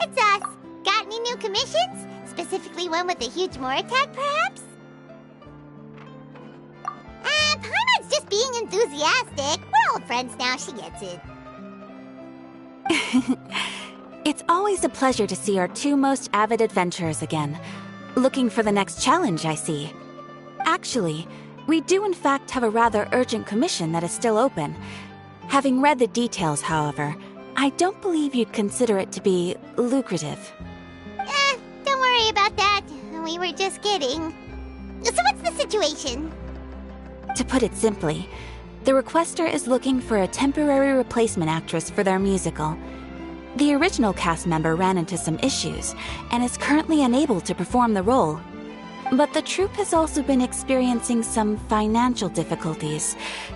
It's us. Got any new commissions? Specifically one with a huge more attack, perhaps? Paimon's just being enthusiastic. We're old friends now, she gets it. It's always a pleasure to see our two most avid adventurers again. Looking for the next challenge, I see. Actually, we do in fact have a rather urgent commission that is still open. Having read the details, however, I don't believe you'd consider it to be lucrative. Don't worry about that. We were just kidding. So what's the situation? To put it simply, the requester is looking for a temporary replacement actress for their musical. The original cast member ran into some issues and is currently unable to perform the role. But the troupe has also been experiencing some financial difficulties,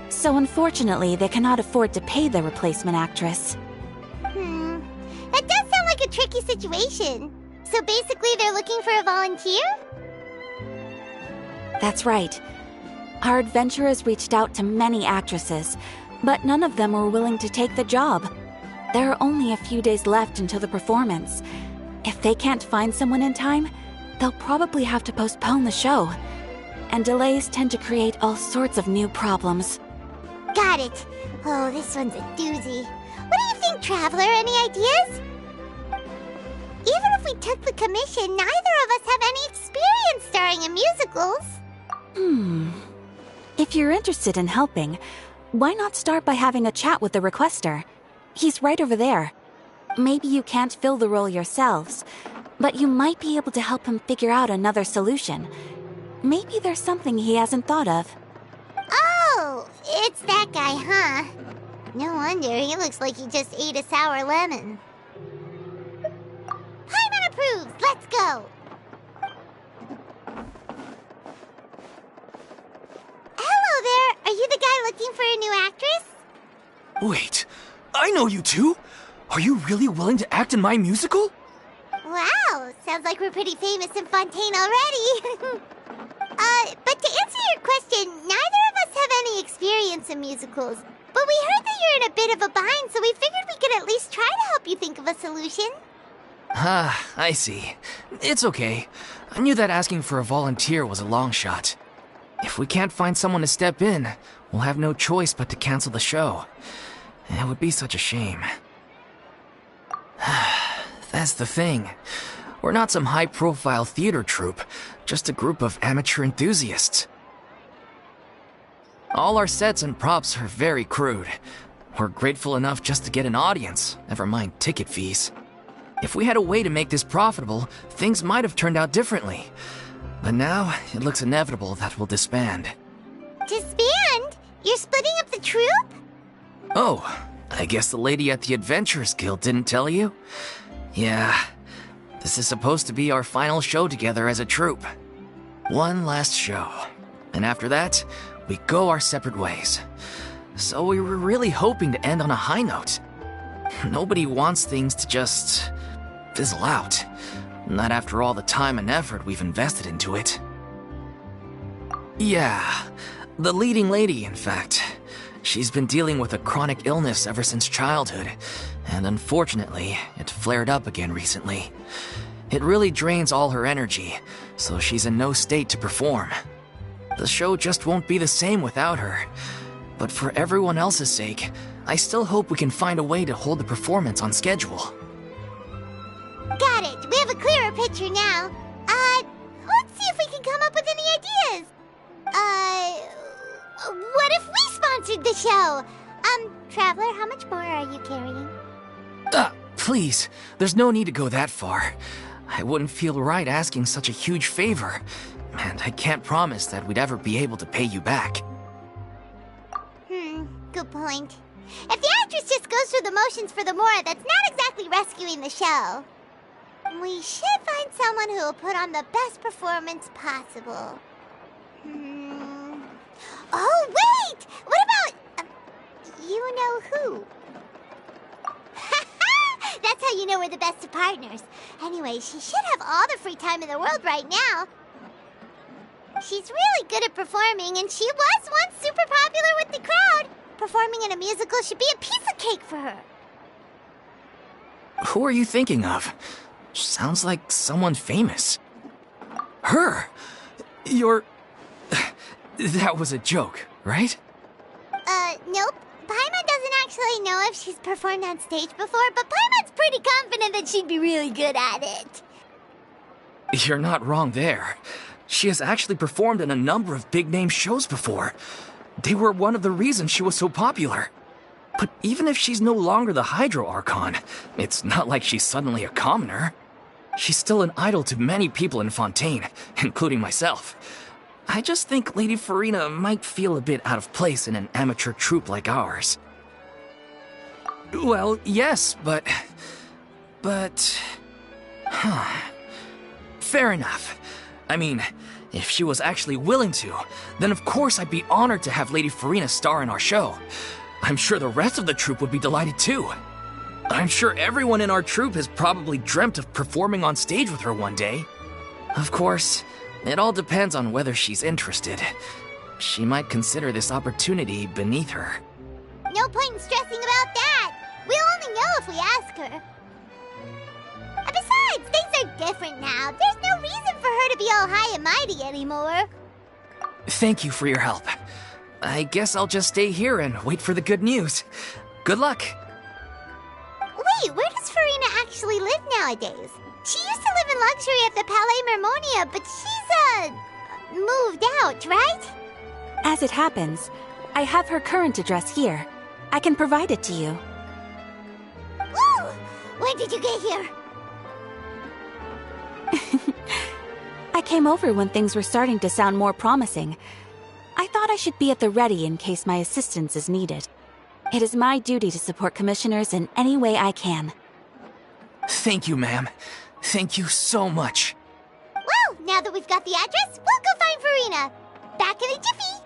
so unfortunately they cannot afford to pay the replacement actress. That does sound like a tricky situation. So basically they're looking for a volunteer? That's right. Our adventurers reached out to many actresses, but none of them were willing to take the job. There are only a few days left until the performance. If they can't find someone in time, they'll probably have to postpone the show. And delays tend to create all sorts of new problems. Got it. Oh, this one's a doozy. What do you think, Traveler? Any ideas? Even if we took the commission, neither of us have any experience starring in musicals. If you're interested in helping, why not start by having a chat with the requester? He's right over there. Maybe you can't fill the role yourselves, but you might be able to help him figure out another solution. Maybe there's something he hasn't thought of. Oh, it's that guy, huh? No wonder, he looks like he just ate a sour lemon. Paimon approves, let's go! Hello there, are you the guy looking for a new actress? Wait, I know you two! Are you really willing to act in my musical? Wow, sounds like we're pretty famous in Fontaine already. But to answer your question, neither of us have any experience in musicals. But we heard that you're in a bit of a bind, so we figured we could at least try to help you think of a solution. Ah, I see. It's okay. I knew that asking for a volunteer was a long shot. If we can't find someone to step in, we'll have no choice but to cancel the show. It would be such a shame. That's the thing. We're not some high-profile theater troupe, just a group of amateur enthusiasts. All our sets and props are very crude. We're grateful enough just to get an audience, never mind ticket fees. If we had a way to make this profitable, things might have turned out differently. But now, it looks inevitable that we'll disband. Disband? You're splitting up the troupe? Oh, I guess the lady at the Adventurers Guild didn't tell you? Yeah, this is supposed to be our final show together as a troupe. One last show. And after that, we go our separate ways. So we were really hoping to end on a high note. Nobody wants things to just fizzle out. Not after all the time and effort we've invested into it. Yeah, the leading lady, in fact. She's been dealing with a chronic illness ever since childhood, and unfortunately, it flared up again recently. It really drains all her energy, so she's in no state to perform. The show just won't be the same without her. But for everyone else's sake, I still hope we can find a way to hold the performance on schedule. Got it. We have a clearer picture now. Let's see if we can come up with any ideas. What if we sponsored the show? Traveler, how much more are you carrying? Please, there's no need to go that far. I wouldn't feel right asking such a huge favor, and I can't promise that we'd ever be able to pay you back. Good point. If the actress just goes through the motions for the more, that's not exactly rescuing the show. We should find someone who will put on the best performance possible. Oh, wait! What about... you know who? That's how you know we're the best of partners. Anyway, she should have all the free time in the world right now. She's really good at performing, and she was once super popular with the crowd. Performing in a musical should be a piece of cake for her. Who are you thinking of? Sounds like someone famous. Her? You're... That was a joke, right? Nope. Paimon doesn't actually know if she's performed on stage before, but Paimon's pretty confident that she'd be really good at it. You're not wrong there. She has actually performed in a number of big-name shows before. They were one of the reasons she was so popular. But even if she's no longer the Hydro Archon, it's not like she's suddenly a commoner. She's still an idol to many people in Fontaine, including myself. I just think Lady Farina might feel a bit out of place in an amateur troupe like ours. Well, yes, but... Fair enough. I mean, if she was actually willing to, then of course I'd be honored to have Lady Farina star in our show. I'm sure the rest of the troupe would be delighted too. I'm sure everyone in our troupe has probably dreamt of performing on stage with her one day. Of course, it all depends on whether she's interested. She might consider this opportunity beneath her. No point in stressing about that. We'll only know if we ask her. Besides, things are different now. There's no reason for her to be all high and mighty anymore. Thank you for your help. I guess I'll just stay here and wait for the good news. Good luck. Wait, where does Farina actually live nowadays? She used to live in luxury at the Palais Mermonia, but she's, moved out, right? As it happens, I have her current address here. I can provide it to you. Woo! When did you get here? I came over when things were starting to sound more promising. I thought I should be at the ready in case my assistance is needed. It is my duty to support commissioners in any way I can. Thank you, ma'am. Thank you so much. Well, now that we've got the address, we'll go find Farina. Back in a jiffy.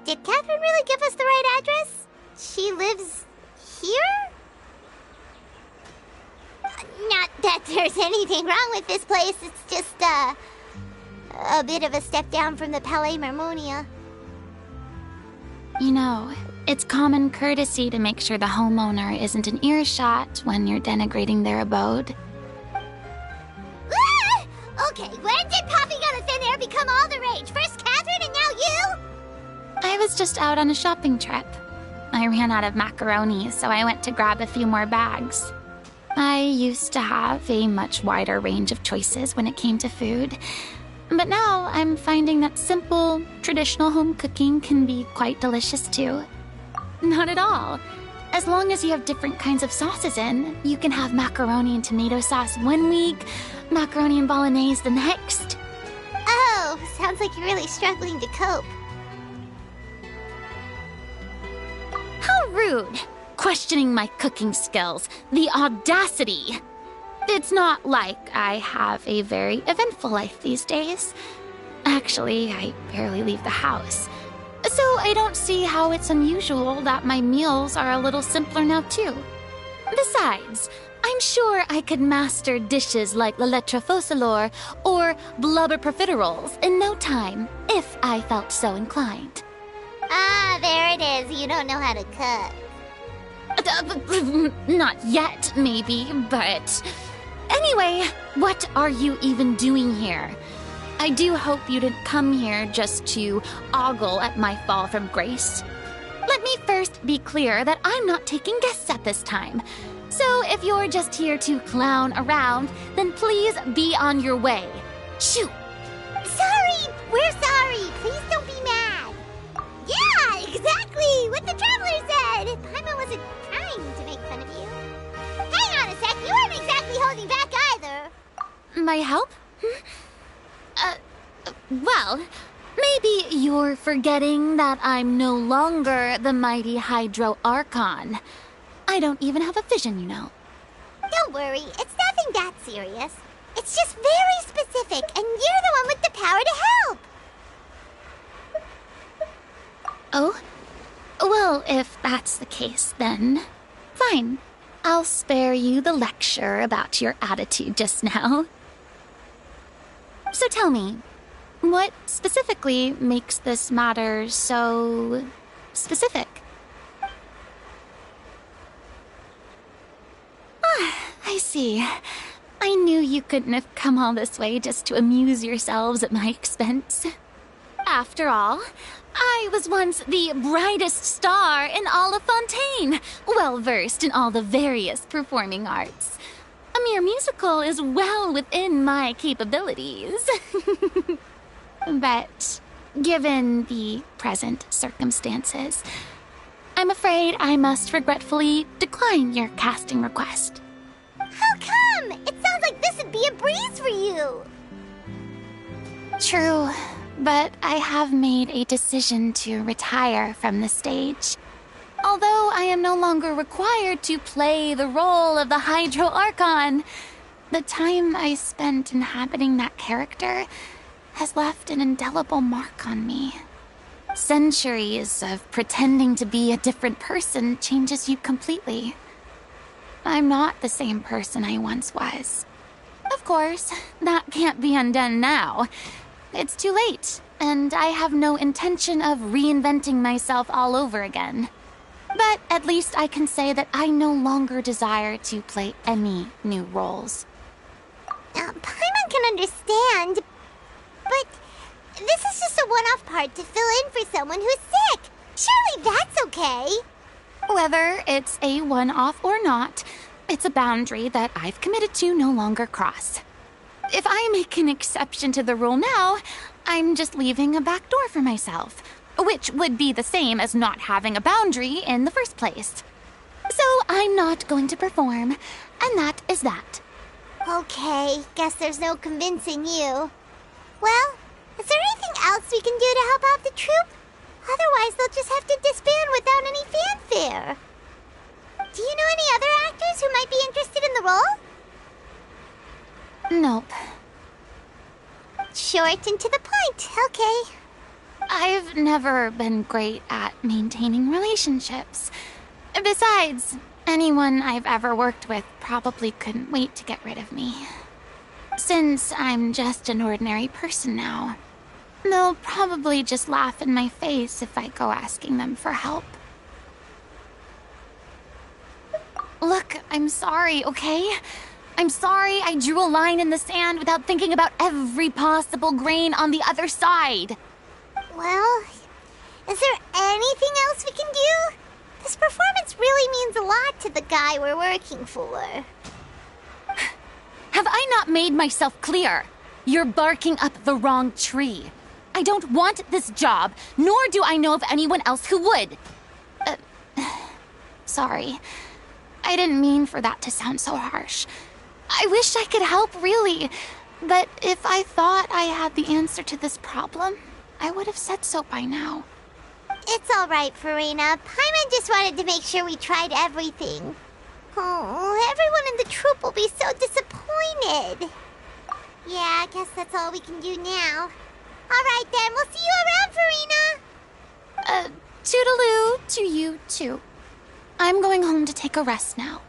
Did Catherine really give us the right address? She lives here? Not that there's anything wrong with this place. It's just, a bit of a step down from the Palais Mermonia. You know, it's common courtesy to make sure the homeowner isn't in earshot when you're denigrating their abode. Ah! Okay, when did popping out of thin air become all the rage? First Catherine and now you? I was just out on a shopping trip. I ran out of macaroni, so I went to grab a few more bags. I used to have a much wider range of choices when it came to food, but now I'm finding that simple, traditional home cooking can be quite delicious too. Not at all. As long as you have different kinds of sauces in, you can have macaroni and tomato sauce one week, macaroni and bolognese the next. Oh, sounds like you're really struggling to cope. How rude! Questioning my cooking skills. The audacity! It's not like I have a very eventful life these days. Actually, I barely leave the house. So I don't see how it's unusual that my meals are a little simpler now too. Besides, I'm sure I could master dishes like la lettre focilor or blubber profiteroles in no time, if I felt so inclined. Ah, there it is. You don't know how to cook. Not yet, maybe, but... Anyway, what are you even doing here? I do hope you didn't come here just to ogle at my fall from grace. Let me first be clear that I'm not taking guests at this time. So if you're just here to clown around, then please be on your way. Shoo! Sorry! We're sorry! Please don't be mad! Yeah, exactly! What the Traveler said! Paimon wasn't trying to make fun of you. Hang on a sec, you weren't exactly holding back either. My help? Well, maybe you're forgetting that I'm no longer the mighty Hydro Archon. I don't even have a vision, you know. Don't worry, it's nothing that serious. It's It's just very specific, and you're the one with the power to help. Oh? Well, if that's the case, then fine. I'll spare you the lecture about your attitude just now. So tell me, what specifically makes this matter so specific? Ah, I see. I knew you couldn't have come all this way just to amuse yourselves at my expense. After all, I was once the brightest star in all of Fontaine, well-versed in all the various performing arts. A mere musical is well within my capabilities. But given the present circumstances, I'm afraid I must regretfully decline your casting request. How come? It sounds like this would be a breeze for you. True, but I have made a decision to retire from the stage. Although I am no longer required to play the role of the Hydro Archon, the time I spent inhabiting that character has left an indelible mark on me. Centuries of pretending to be a different person changes you completely. I'm not the same person I once was. Of course, that can't be undone now. It's too late, and I have no intention of reinventing myself all over again. But at least I can say that I no longer desire to play any new roles. Paimon can understand, but this is just a one-off part to fill in for someone who's sick. Surely that's okay. Whether it's a one-off or not, it's a boundary that I've committed to no longer cross. If I make an exception to the rule now, I'm just leaving a back door for myself, which would be the same as not having a boundary in the first place. So I'm not going to perform, and that is that. Okay, guess there's no convincing you. Well, is there anything else we can do to help out the troupe? Otherwise, they'll just have to disband without any fanfare. Do you know any other actors who might be interested in the role? Nope. Short and to the point, okay. I've never been great at maintaining relationships. Besides, anyone I've ever worked with probably couldn't wait to get rid of me. Since I'm just an ordinary person now, they'll probably just laugh in my face if I go asking them for help. Look, I'm sorry, okay? I'm sorry I drew a line in the sand without thinking about every possible grain on the other side. Well, is there anything else we can do? This performance really means a lot to the guy we're working for. Have I not made myself clear? You're barking up the wrong tree. I don't want this job, nor do I know of anyone else who would. Sorry. I didn't mean for that to sound so harsh. I wish I could help, really. But if I thought I had the answer to this problem, I would have said so by now. It's all right, Farina. Paimon just wanted to make sure we tried everything. Oh, everyone in the troupe will be so disappointed. Yeah, I guess that's all we can do now. All right, then. We'll see you around, Farina. Toodaloo to you, too. I'm going home to take a rest now.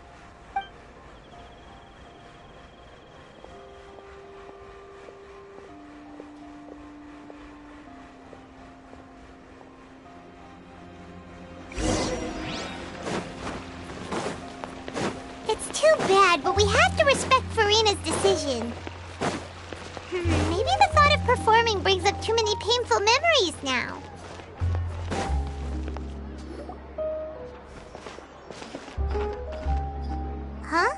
It's too bad, but we have to respect Farina's decision. Maybe the thought of performing brings up too many painful memories now. Huh?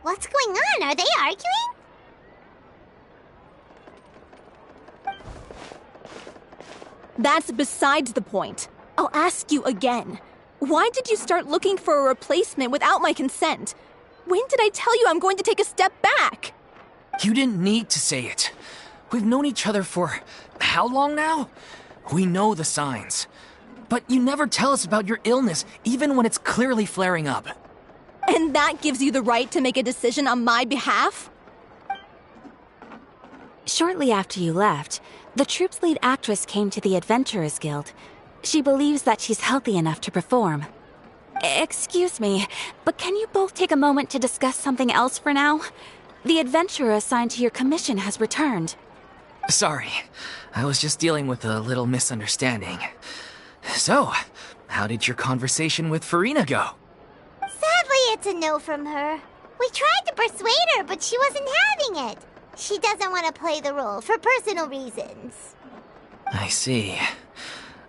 What's going on? Are they arguing? That's besides the point. I'll ask you again. Why did you start looking for a replacement without my consent? When did I tell you I'm going to take a step back? You didn't need to say it. We've known each other for how long now? We know the signs. But you never tell us about your illness, even when it's clearly flaring up. And that gives you the right to make a decision on my behalf? Shortly after you left, the troupe's lead actress came to the Adventurers Guild. She believes that she's healthy enough to perform. Excuse me, but can you both take a moment to discuss something else for now? The adventurer assigned to your commission has returned. Sorry, I was just dealing with a little misunderstanding. So, how did your conversation with Farina go? Sadly, it's a no from her. We tried to persuade her, but she wasn't having it. She doesn't want to play the role for personal reasons. I see.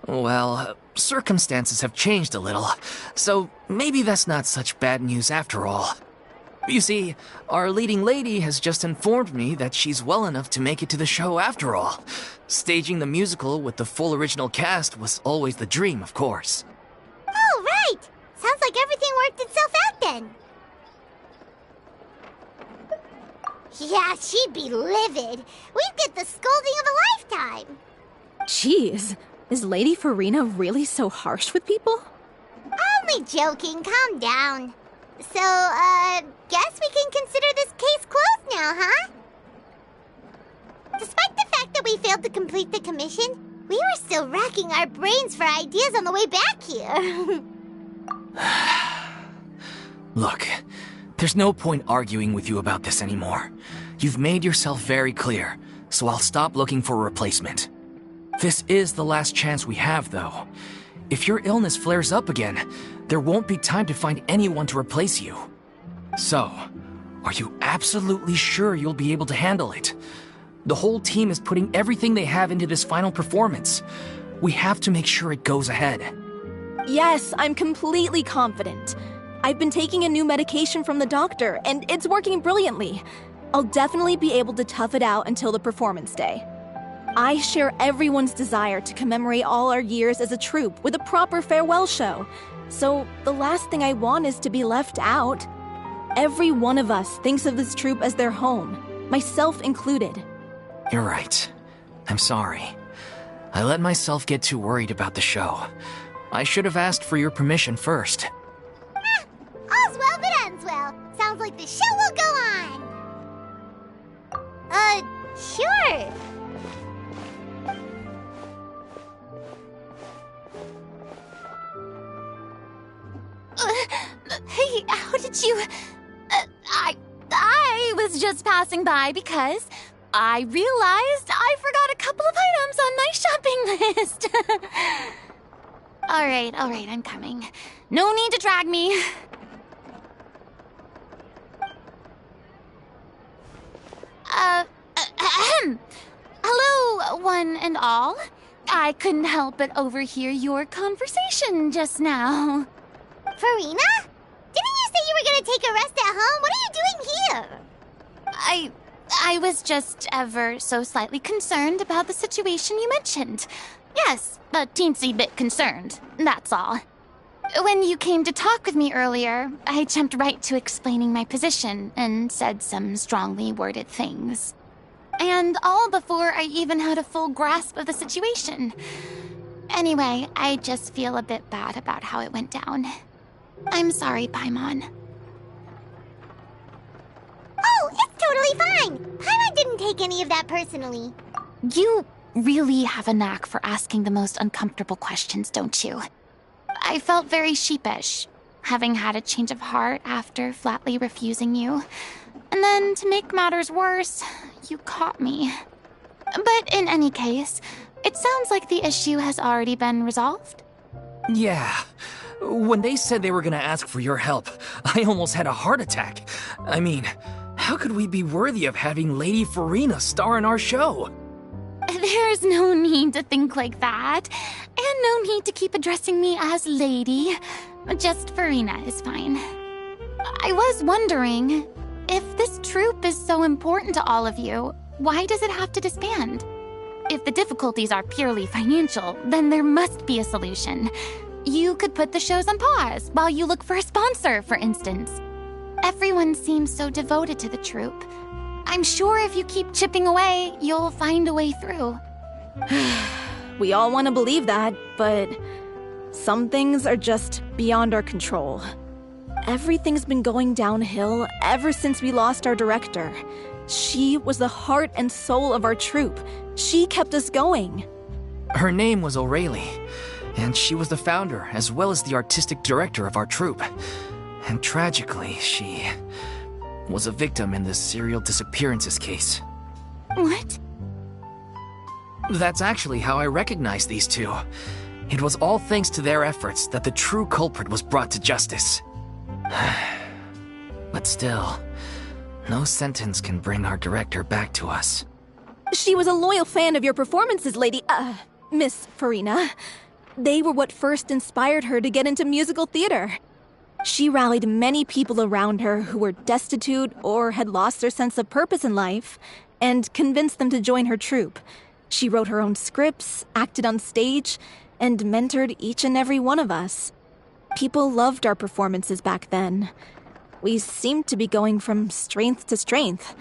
Well, circumstances have changed a little, so maybe that's not such bad news after all. You see, our leading lady has just informed me that she's well enough to make it to the show after all. Staging the musical with the full original cast was always the dream, of course. Oh, right! Sounds like everything worked itself out then. Yeah, she'd be livid. We'd get the scolding of a lifetime. Jeez, is Lady Farina really so harsh with people? Only joking, calm down. So, guess we can consider this case closed now, huh? Despite the fact that we failed to complete the commission, we were still racking our brains for ideas on the way back here. Look, there's no point arguing with you about this anymore. You've made yourself very clear, so I'll stop looking for a replacement. This is the last chance we have, though. If your illness flares up again, there won't be time to find anyone to replace you. So, are you absolutely sure you'll be able to handle it? The whole team is putting everything they have into this final performance. We have to make sure it goes ahead. Yes, I'm completely confident. I've been taking a new medication from the doctor, and it's working brilliantly. I'll definitely be able to tough it out until the performance day. I share everyone's desire to commemorate all our years as a troupe with a proper farewell show. So the last thing I want is to be left out. Every one of us thinks of this troupe as their home, myself included. You're right. I'm sorry. I let myself get too worried about the show. I should have asked for your permission first. All's well that ends well. Sounds like the show will go on. Sure. Hey, how did you... I was just passing by because I realized I forgot a couple of items on my shopping list. All right, I'm coming. No need to drag me. Hello, one and all. I couldn't help but overhear your conversation just now. Farina? Didn't you say you were gonna take a rest at home? What are you doing here? I was just ever so slightly concerned about the situation you mentioned. Yes, a teensy bit concerned, that's all. When you came to talk with me earlier, I jumped right to explaining my position and said some strongly worded things. And all before I even had a full grasp of the situation. Anyway, I just feel a bit bad about how it went down. I'm sorry, Paimon. Oh, it's totally fine. Paimon didn't take any of that personally. You really have a knack for asking the most uncomfortable questions, don't you? I felt very sheepish, having had a change of heart after flatly refusing you. And then, to make matters worse, you caught me. But in any case, it sounds like the issue has already been resolved. Yeah. When they said they were gonna ask for your help, I almost had a heart attack. I mean, how could we be worthy of having Lady Farina star in our show? There's no need to think like that. And no need to keep addressing me as Lady. Just Farina is fine. I was wondering, if this troupe is so important to all of you, why does it have to disband? If the difficulties are purely financial, then there must be a solution. You could put the shows on pause while you look for a sponsor, for instance. Everyone seems so devoted to the troupe. I'm sure if you keep chipping away, you'll find a way through. We all want to believe that, but some things are just beyond our control. Everything's been going downhill ever since we lost our director. She was the heart and soul of our troupe. She kept us going. Her name was O'Reilly, and she was the founder as well as the artistic director of our troupe. And tragically, she was a victim in this serial disappearances case. What? That's actually how I recognized these two. It was all thanks to their efforts that the true culprit was brought to justice. But still, no sentence can bring our director back to us. She was a loyal fan of your performances, Miss Farina. They were what first inspired her to get into musical theater. She rallied many people around her who were destitute or had lost their sense of purpose in life, and convinced them to join her troupe. She wrote her own scripts, acted on stage, and mentored each and every one of us. People loved our performances back then. We seemed to be going from strength to strength.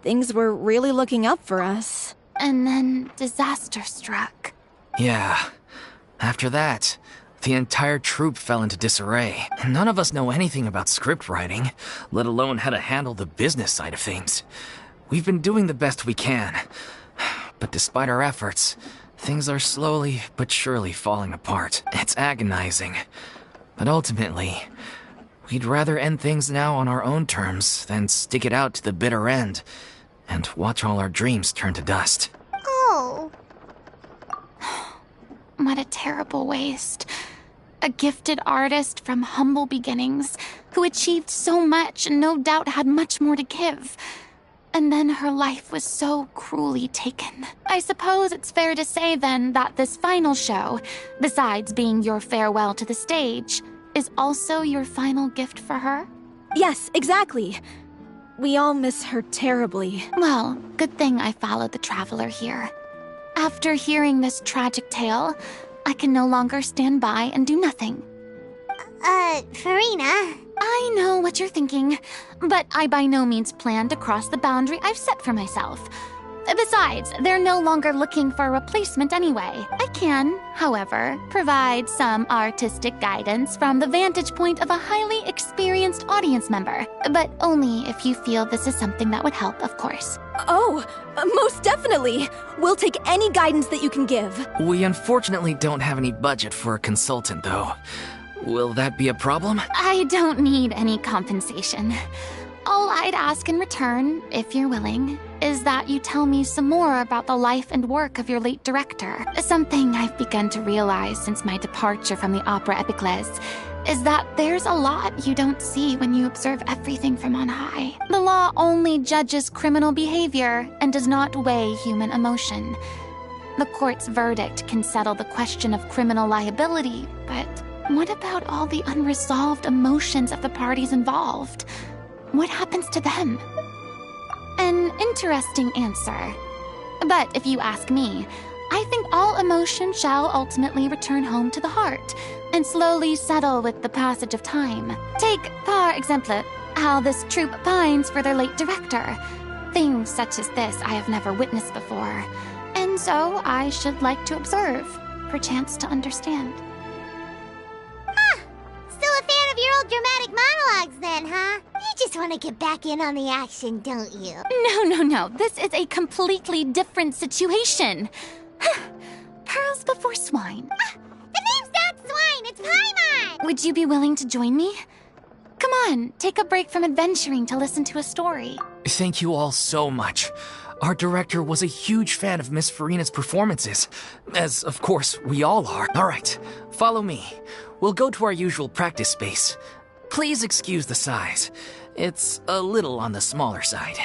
Things were really looking up for us. And then disaster struck. Yeah. After that, the entire troupe fell into disarray. None of us know anything about script writing, let alone how to handle the business side of things. We've been doing the best we can. But despite our efforts, things are slowly but surely falling apart. It's agonizing. But ultimately, we'd rather end things now on our own terms than stick it out to the bitter end and watch all our dreams turn to dust. Oh. What a terrible waste. A gifted artist from humble beginnings who achieved so much and no doubt had much more to give. And then her life was so cruelly taken. I suppose it's fair to say then that this final show, besides being your farewell to the stage, is also your final gift for her? Yes, exactly. We all miss her terribly. Well, good thing I followed the traveler here. After hearing this tragic tale, I can no longer stand by and do nothing. Farina. I know what you're thinking, but I by no means plan to cross the boundary I've set for myself. Besides, they're no longer looking for a replacement anyway. I can, however, provide some artistic guidance from the vantage point of a highly experienced audience member, but only if you feel this is something that would help, of course. Oh, most definitely. We'll take any guidance that you can give. We unfortunately don't have any budget for a consultant, though. Will that be a problem? I don't need any compensation. All I'd ask in return, if you're willing, is that you tell me some more about the life and work of your late director. Something I've begun to realize since my departure from the Opera Epicles is that there's a lot you don't see when you observe everything from on high. The law only judges criminal behavior and does not weigh human emotion. The court's verdict can settle the question of criminal liability, but what about all the unresolved emotions of the parties involved? What happens to them? An interesting answer. But if you ask me, I think all emotion shall ultimately return home to the heart and slowly settle with the passage of time. Take, par exemple, how this troupe pines for their late director. Things such as this I have never witnessed before, and so I should like to observe, perchance to understand. Still a fan of your old dramatic monologues then, huh? You just want to get back in on the action, don't you? No. This is a completely different situation. Pearls before swine. The name's not Swine, it's Paimon! Would you be willing to join me? Come on, take a break from adventuring to listen to a story. Thank you all so much. Our director was a huge fan of Miss Farina's performances, as of course we all are. All right, follow me. We'll go to our usual practice space. Please excuse the size. It's a little on the smaller side.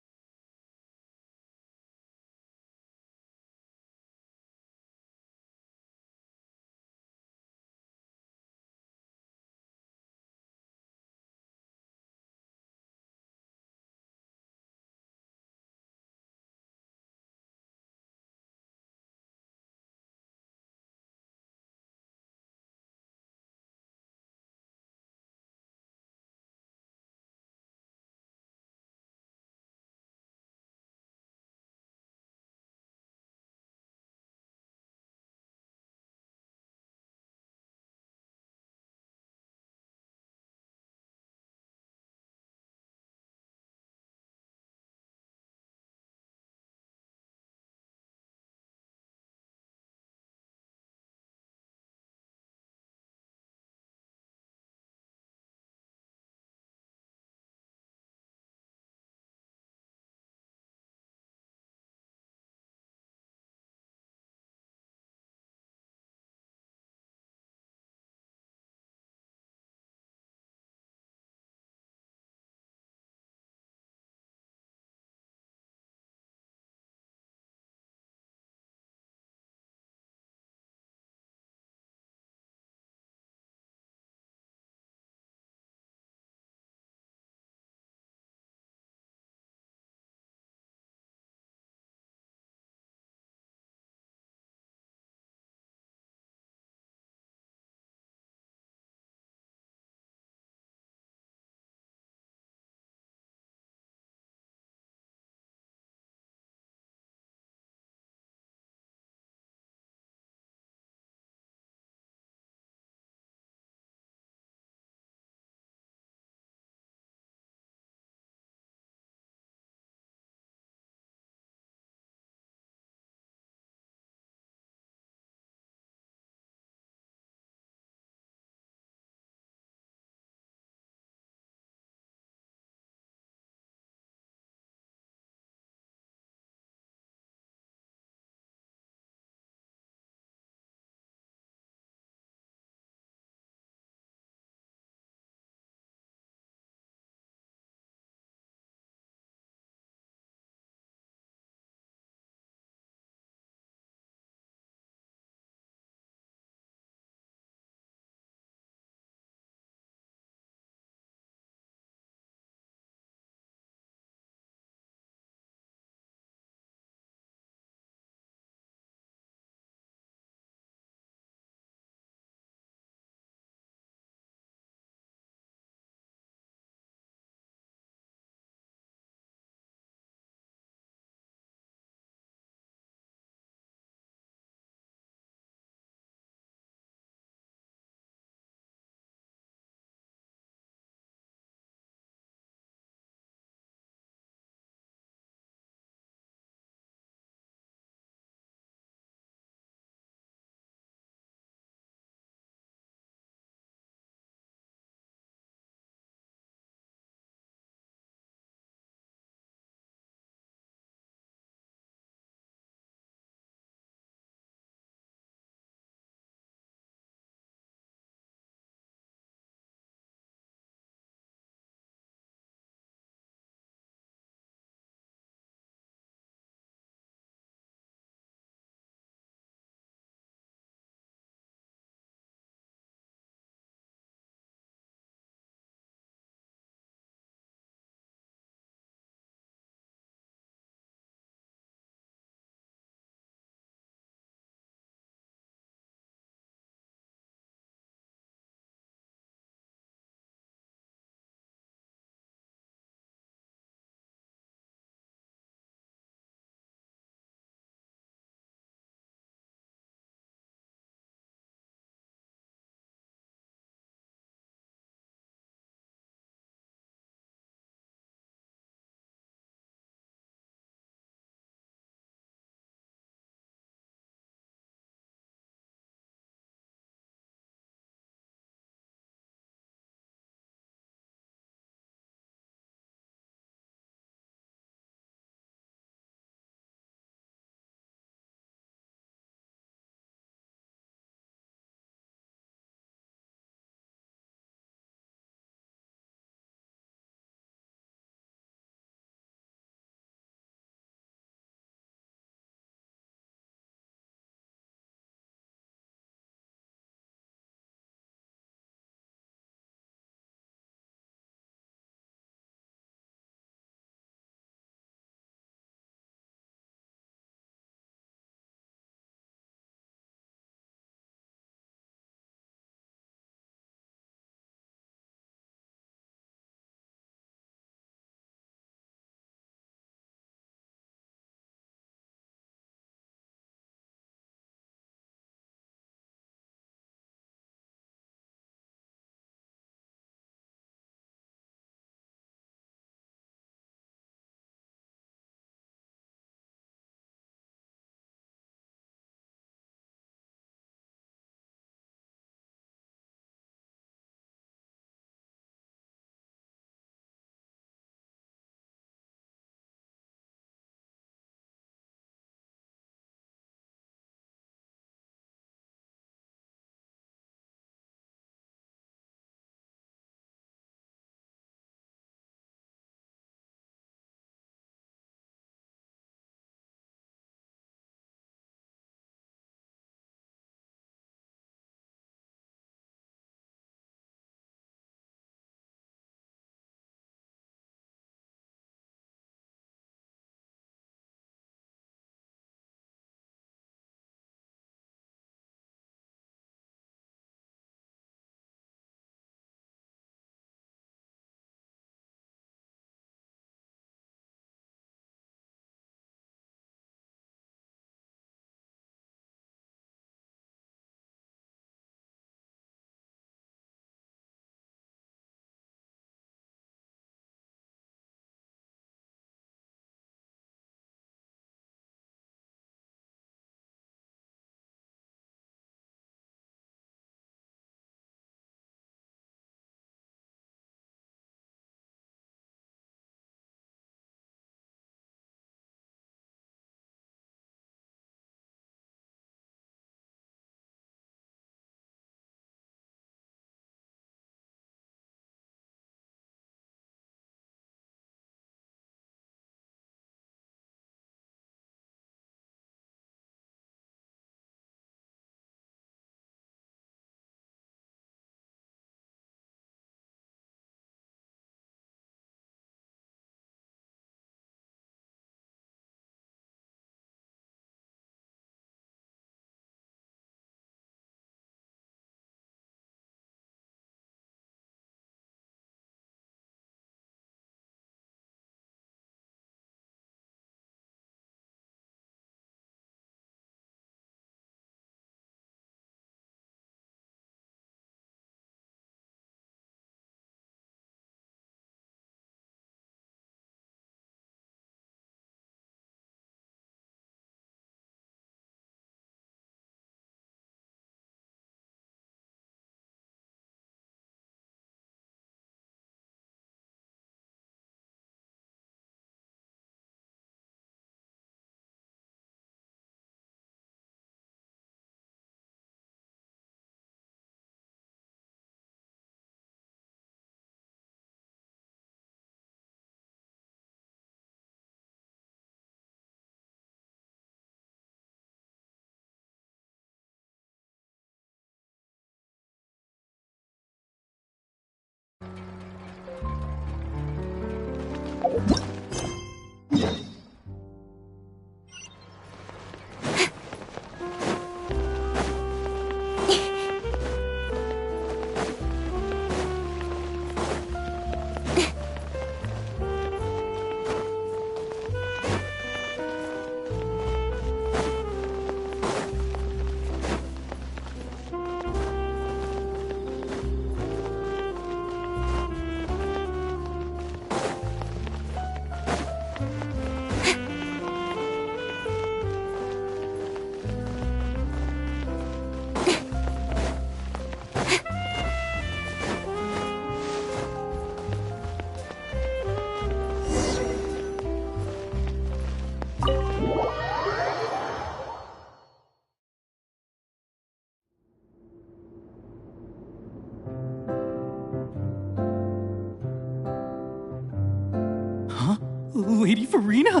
Lady Farina?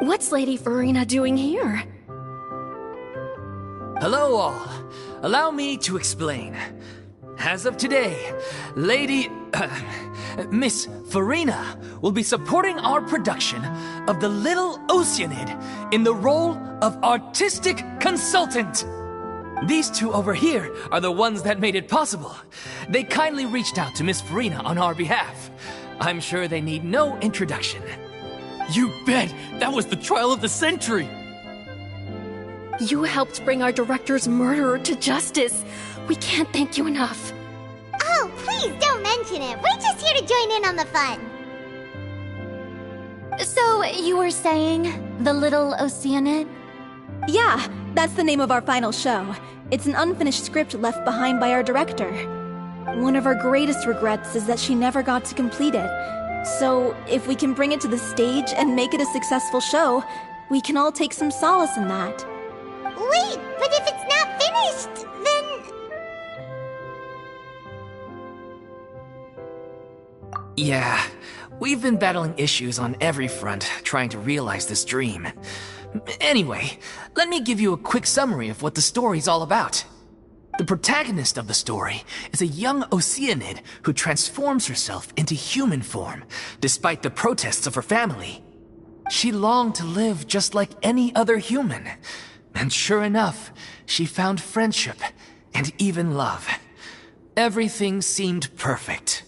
What's Lady Farina doing here? Hello all. Allow me to explain. As of today, Miss Farina will be supporting our production of The Little Oceanid in the role of artistic consultant. These two over here are the ones that made it possible. They kindly reached out to Miss Farina on our behalf. I'm sure they need no introduction. You bet! That was the trial of the century! You helped bring our director's murderer to justice. We can't thank you enough. Oh, please don't mention it. We're just here to join in on the fun. So, you were saying The Little Oceanid? Yeah, that's the name of our final show. It's an unfinished script left behind by our director. One of our greatest regrets is that she never got to complete it. So, if we can bring it to the stage and make it a successful show, we can all take some solace in that. Wait, but if it's not finished, then... Yeah, we've been battling issues on every front trying to realize this dream. Anyway, let me give you a quick summary of what the story's all about. The protagonist of the story is a young Oceanid who transforms herself into human form, despite the protests of her family. She longed to live just like any other human, and sure enough, she found friendship and even love. Everything seemed perfect.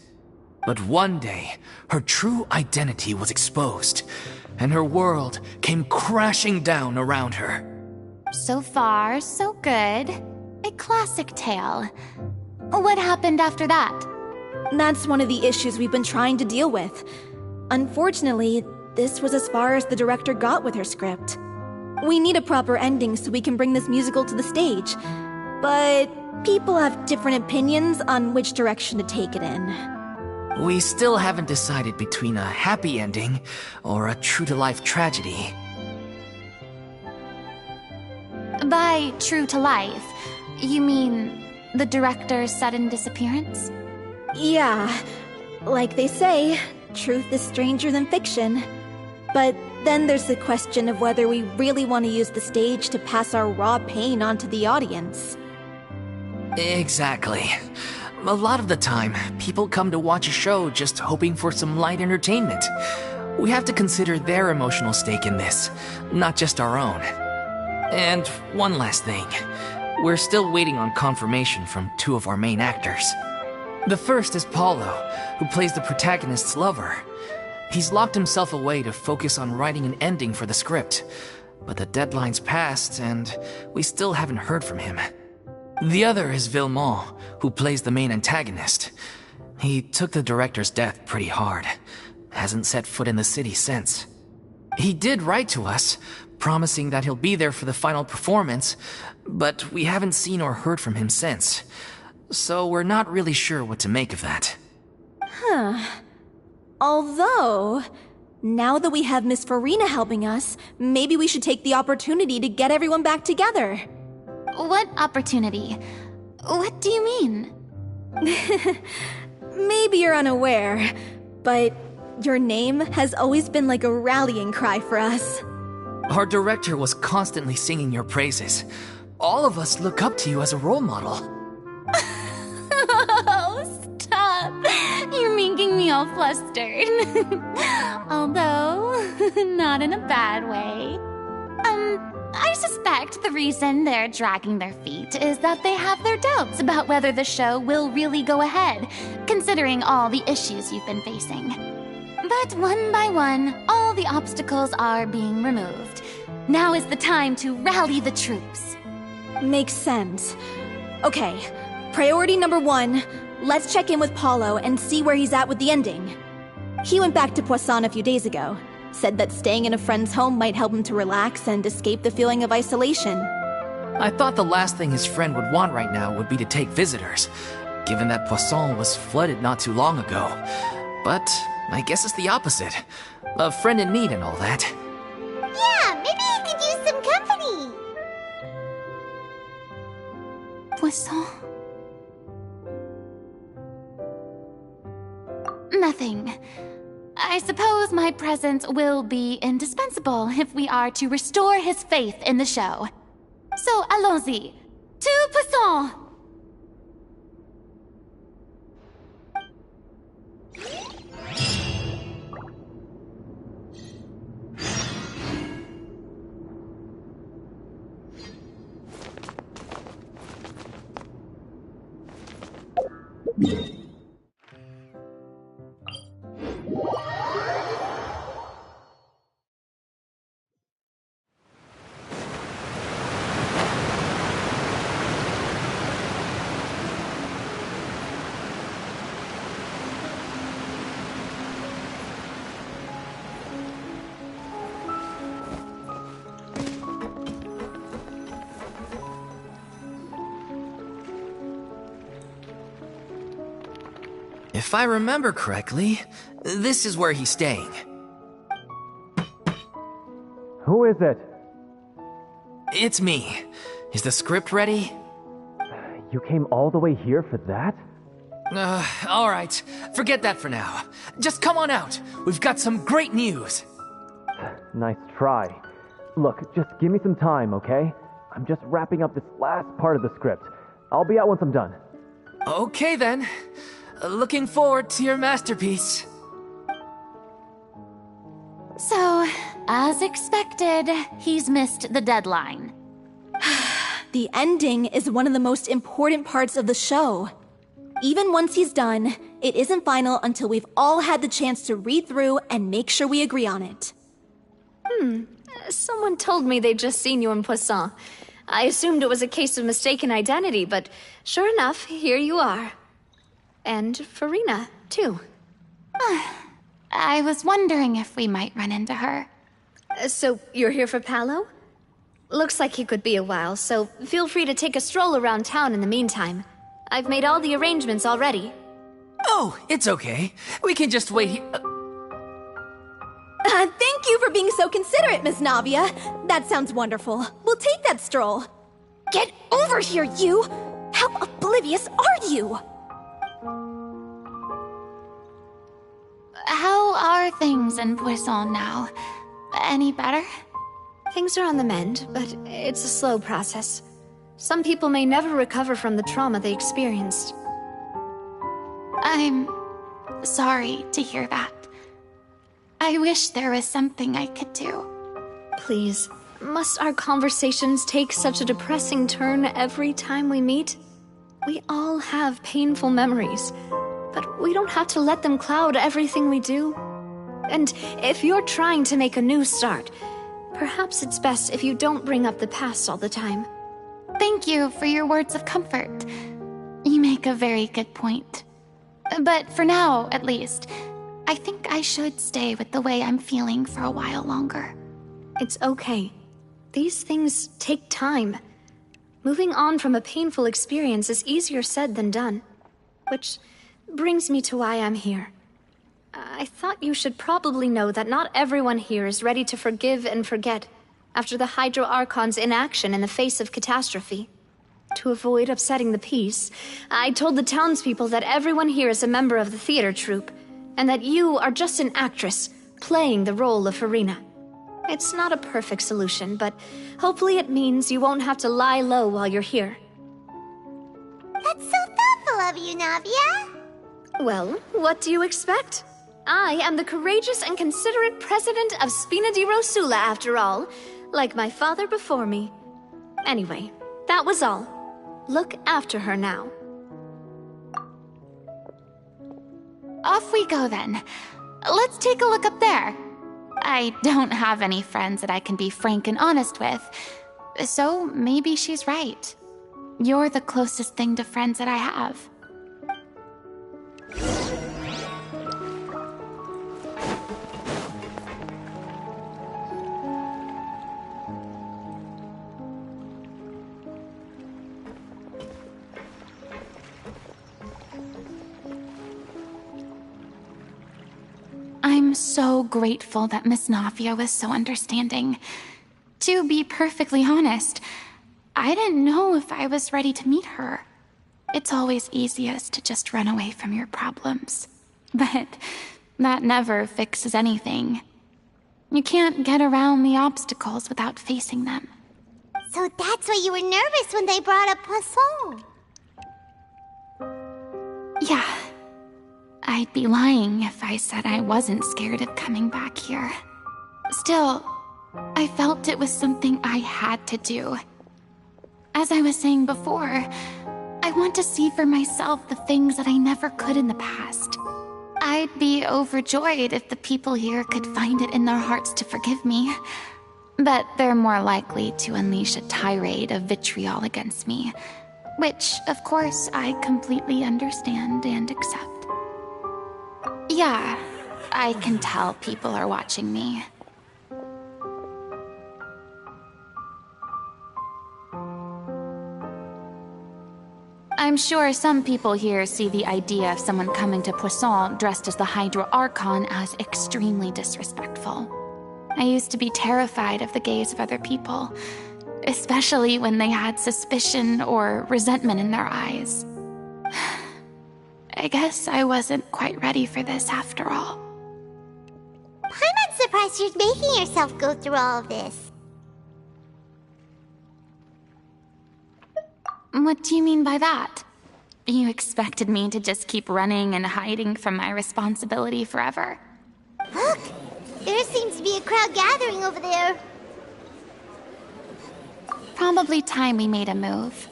But one day, her true identity was exposed, and her world came crashing down around her. So far, so good. A classic tale. What happened after that? That's one of the issues we've been trying to deal with. Unfortunately, this was as far as the director got with her script. We need a proper ending so we can bring this musical to the stage. But people have different opinions on which direction to take it in. We still haven't decided between a happy ending or a true-to-life tragedy. By true to life, you mean the director's sudden disappearance? Yeah, like they say, truth is stranger than fiction. But then there's the question of whether we really want to use the stage to pass our raw pain onto the audience. Exactly. A lot of the time, people come to watch a show just hoping for some light entertainment. We have to consider their emotional stake in this, not just our own. And one last thing. We're still waiting on confirmation from two of our main actors. The first is Paulo, who plays the protagonist's lover. He's locked himself away to focus on writing an ending for the script, but the deadline's passed and we still haven't heard from him. The other is Villemont, who plays the main antagonist. He took the director's death pretty hard. Hasn't set foot in the city since. He did write to us, promising that he'll be there for the final performance, but we haven't seen or heard from him since. So we're not really sure what to make of that. Although, now that we have Miss Farina helping us, maybe we should take the opportunity to get everyone back together. What opportunity? What do you mean? Maybe you're unaware, but your name has always been like a rallying cry for us. Our director was constantly singing your praises. All of us look up to you as a role model. Oh, stop! You're making me all flustered. Although, not in a bad way. I suspect the reason they're dragging their feet is that they have their doubts about whether the show will really go ahead, considering all the issues you've been facing. But one by one, all the obstacles are being removed. Now is the time to rally the troops. Makes sense. Okay, priority number 1, let's check in with Paulo and see where he's at with the ending. He went back to Poisson a few days ago. Said that staying in a friend's home might help him to relax and escape the feeling of isolation. I thought the last thing his friend would want right now would be to take visitors, given that Poisson was flooded not too long ago. But I guess it's the opposite. A friend in need and all that. Yeah, maybe he could use some company. Poisson? Nothing. I suppose my presence will be indispensable if we are to restore his faith in the show. So, allons-y. To Poisson! If I remember correctly, this is where he's staying. Who is it? It's me. Is the script ready? You came all the way here for that? Alright. Forget that for now. Just come on out. We've got some great news. Nice try. Look, just give me some time, okay? I'm just wrapping up this last part of the script. I'll be out once I'm done. Okay then. Looking forward to your masterpiece. So, as expected, he's missed the deadline. The ending is one of the most important parts of the show. Even once he's done, it isn't final until we've all had the chance to read through and make sure we agree on it. Someone told me they'd just seen you in Poisson. I assumed it was a case of mistaken identity, but sure enough, here you are. And Farina, too. I was wondering if we might run into her. So, you're here for Paolo? Looks like he could be a while, so feel free to take a stroll around town in the meantime. I've made all the arrangements already. Oh, it's okay. We can just wait here. Thank you for being so considerate, Miss Navia. That sounds wonderful. We'll take that stroll. Get over here, you! How oblivious are you? How are things in Poisson now? Any better? Things are on the mend, but it's a slow process. Some people may never recover from the trauma they experienced. I'm sorry to hear that. I wish there was something I could do. Please, must our conversations take such a depressing turn every time we meet? We all have painful memories, but we don't have to let them cloud everything we do. And if you're trying to make a new start, perhaps it's best if you don't bring up the past all the time. Thank you for your words of comfort. You make a very good point. But for now, at least, I think I should stay with the way I'm feeling for a while longer. It's okay. These things take time. Moving on from a painful experience is easier said than done. Which brings me to why I'm here. I thought you should probably know that not everyone here is ready to forgive and forget after the Hydro Archon's inaction in the face of catastrophe. To avoid upsetting the peace, I told the townspeople that everyone here is a member of the theater troupe, and that you are just an actress playing the role of Farina. It's not a perfect solution, but hopefully it means you won't have to lie low while you're here. That's so thoughtful of you, Navia. Well, what do you expect? I am the courageous and considerate president of Spina di Rosula, after all, like my father before me. Anyway, that was all. Look after her now. Off we go then. Let's take a look up there. I don't have any friends that I can be frank and honest with, so maybe she's right. You're the closest thing to friends that I have. I'm so grateful that Miss Nafia was so understanding. To be perfectly honest, I didn't know if I was ready to meet her. It's always easiest to just run away from your problems. But that never fixes anything. You can't get around the obstacles without facing them. So that's why you were nervous when they brought up Poisson. Yeah. I'd be lying if I said I wasn't scared of coming back here. Still, I felt it was something I had to do. As I was saying before, I want to see for myself the things that I never could in the past. I'd be overjoyed if the people here could find it in their hearts to forgive me. But they're more likely to unleash a tirade of vitriol against me, which, of course, I completely understand and accept. Yeah, I can tell people are watching me. I'm sure some people here see the idea of someone coming to Poisson dressed as the Hydro Archon as extremely disrespectful. I used to be terrified of the gaze of other people, especially when they had suspicion or resentment in their eyes. I guess I wasn't quite ready for this after all. I'm not surprised you're making yourself go through all of this. What do you mean by that? You expected me to just keep running and hiding from my responsibility forever? Look! There seems to be a crowd gathering over there. Probably time we made a move.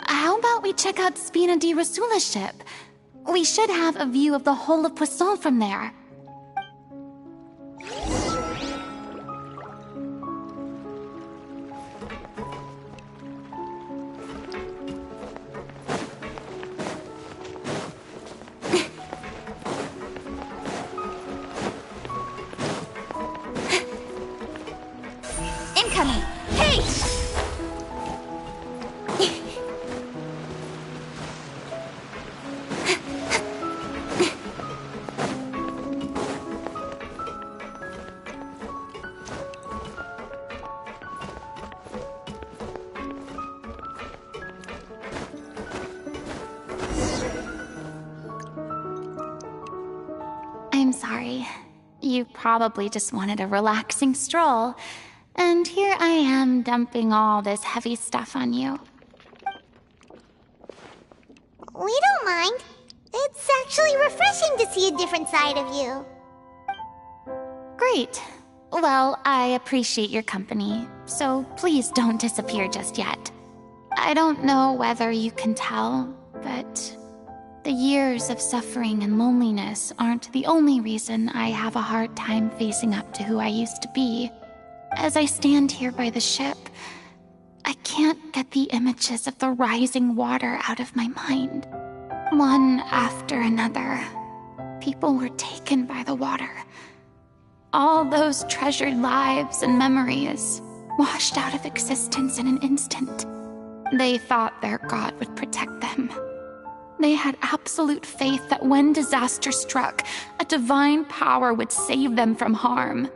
How about we check out Spina di Rosula's ship? We should have a view of the whole of Poisson from there. Incoming! Hey! I'm sorry. You probably just wanted a relaxing stroll, and here I am dumping all this heavy stuff on you. We don't mind. It's actually refreshing to see a different side of you. Great. Well, I appreciate your company, so please don't disappear just yet. I don't know whether you can tell, but the years of suffering and loneliness aren't the only reason I have a hard time facing up to who I used to be. As I stand here by the ship, I can't get the images of the rising water out of my mind. One after another, people were taken by the water. All those treasured lives and memories washed out of existence in an instant. They thought their god would protect them. They had absolute faith that when disaster struck, a divine power would save them from harm.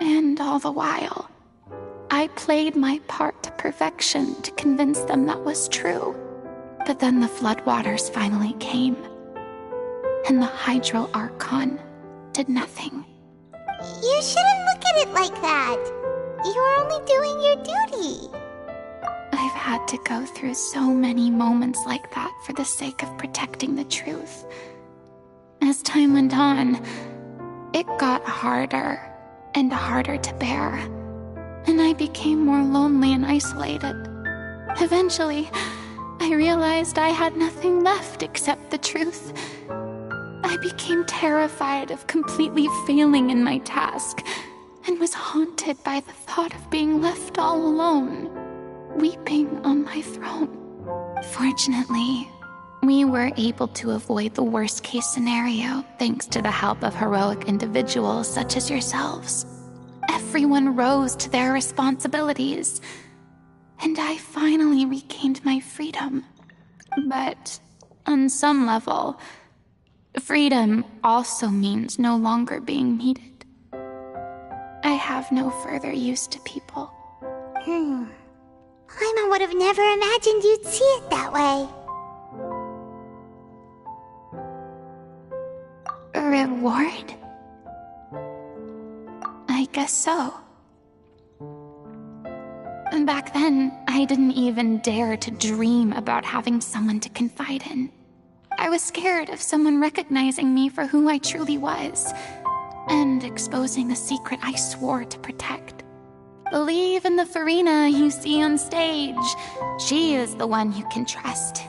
And all the while, I played my part to perfection to convince them that was true. But then the floodwaters finally came, and the Hydro Archon did nothing. You shouldn't look at it like that. You were only doing your duty. I've had to go through so many moments like that for the sake of protecting the truth. As time went on, it got harder and harder to bear, and I became more lonely and isolated. Eventually, I realized I had nothing left except the truth. I became terrified of completely failing in my task, and was haunted by the thought of being left all alone, weeping on my throne. Fortunately, we were able to avoid the worst-case scenario thanks to the help of heroic individuals such as yourselves. Everyone rose to their responsibilities, and I finally regained my freedom. But on some level, freedom also means no longer being needed. I have no further use to people. Paimon would have never imagined you'd see it that way. A reward? I guess so. Back then, I didn't even dare to dream about having someone to confide in. I was scared of someone recognizing me for who I truly was, and exposing a secret I swore to protect. Believe in the Farina you see on stage. She is the one you can trust.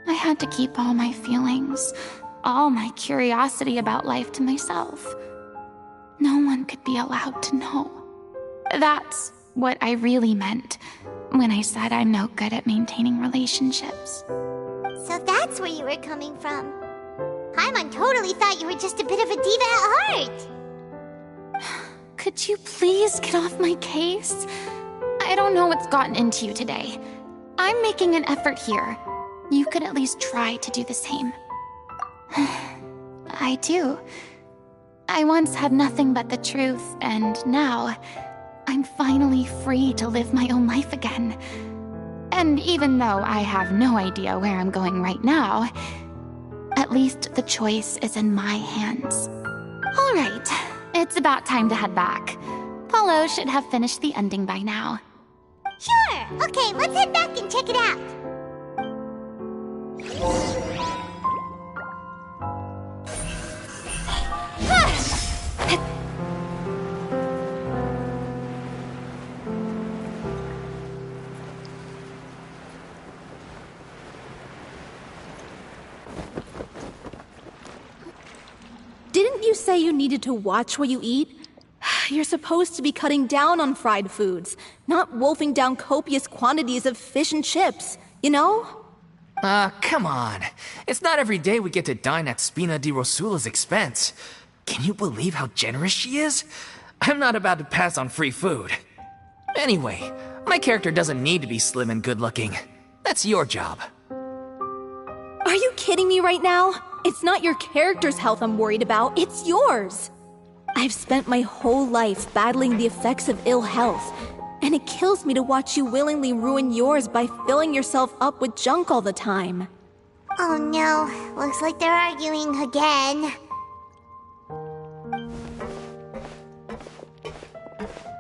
I had to keep all my feelings, all my curiosity about life to myself. No one could be allowed to know. That's what I really meant when I said I'm no good at maintaining relationships. So that's where you were coming from. Paimon totally thought you were just a bit of a diva at heart. Could you please get off my case? I don't know what's gotten into you today. I'm making an effort here. You could at least try to do the same. I do. I once had nothing but the truth, and now I'm finally free to live my own life again. And even though I have no idea where I'm going right now, at least the choice is in my hands. All right, it's about time to head back. Paulo should have finished the ending by now. Sure! Okay, let's head back and check it out. Didn't you say you needed to watch what you eat? You're supposed to be cutting down on fried foods, not wolfing down copious quantities of fish and chips, you know? Come on. It's not every day we get to dine at Spina di Rosula's expense. Can you believe how generous she is? I'm not about to pass on free food. Anyway, my character doesn't need to be slim and good-looking. That's your job. Are you kidding me right now? It's not your character's health I'm worried about, it's yours. I've spent my whole life battling the effects of ill health, and it kills me to watch you willingly ruin yours by filling yourself up with junk all the time. Oh no, looks like they're arguing again.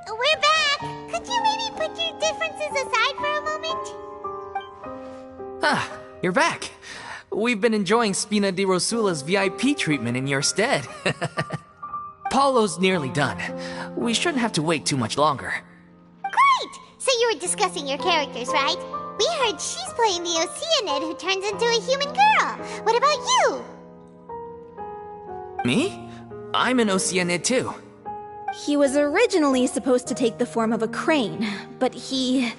We're back! Could you maybe put your differences aside for a moment? Ah, you're back. We've been enjoying Spina di Rosula's VIP treatment in your stead. Paulo's nearly done. We shouldn't have to wait too much longer. Great! So you were discussing your characters, right? We heard she's playing the Oceanid who turns into a human girl. What about you? Me? I'm an Oceanid too. He was originally supposed to take the form of a crane, but he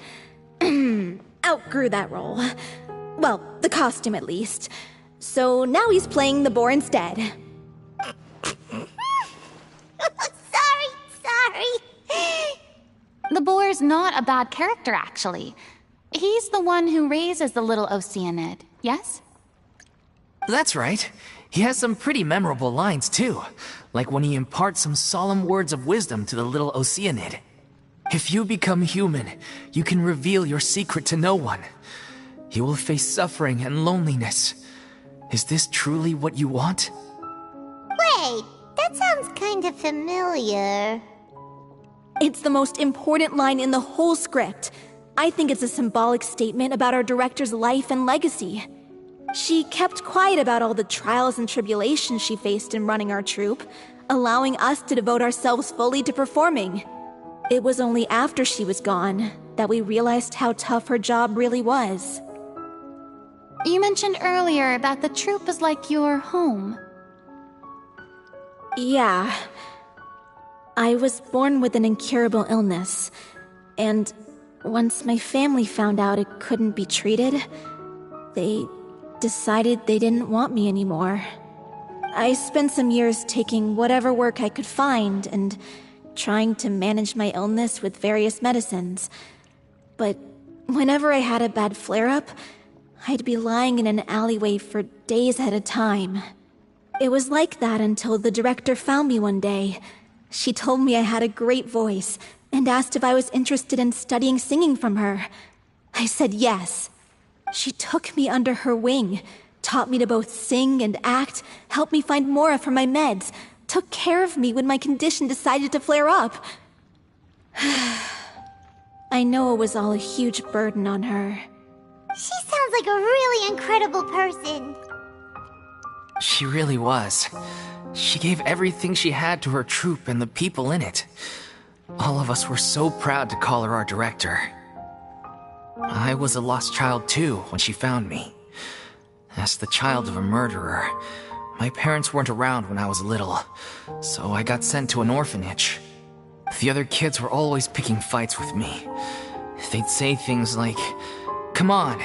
outgrew that role. Well, the costume at least. So now he's playing the boar instead. Sorry. The boar's not a bad character, actually. He's the one who raises the little Oceanid, yes? That's right. He has some pretty memorable lines too, like when he imparts some solemn words of wisdom to the little Oceanid. If you become human, you can reveal your secret to no one. You will face suffering and loneliness. Is this truly what you want? Wait, that sounds kind of familiar. It's the most important line in the whole script. I think it's a symbolic statement about our director's life and legacy. She kept quiet about all the trials and tribulations she faced in running our troupe, allowing us to devote ourselves fully to performing. It was only after she was gone that we realized how tough her job really was. You mentioned earlier that the troupe is like your home. Yeah. I was born with an incurable illness, and once my family found out it couldn't be treated, they decided they didn't want me anymore. I spent some years taking whatever work I could find and trying to manage my illness with various medicines. But whenever I had a bad flare-up, I'd be lying in an alleyway for days at a time. It was like that until the director found me one day. She told me I had a great voice and asked if I was interested in studying singing from her. I said yes. She took me under her wing, taught me to both sing and act, helped me find Mora for my meds, took care of me when my condition decided to flare up. I know it was all a huge burden on her. She sounds like a really incredible person. She really was. She gave everything she had to her troupe and the people in it. All of us were so proud to call her our director. I was a lost child too when she found me. As the child of a murderer, my parents weren't around when I was little, so I got sent to an orphanage. The other kids were always picking fights with me. They'd say things like, "Come on,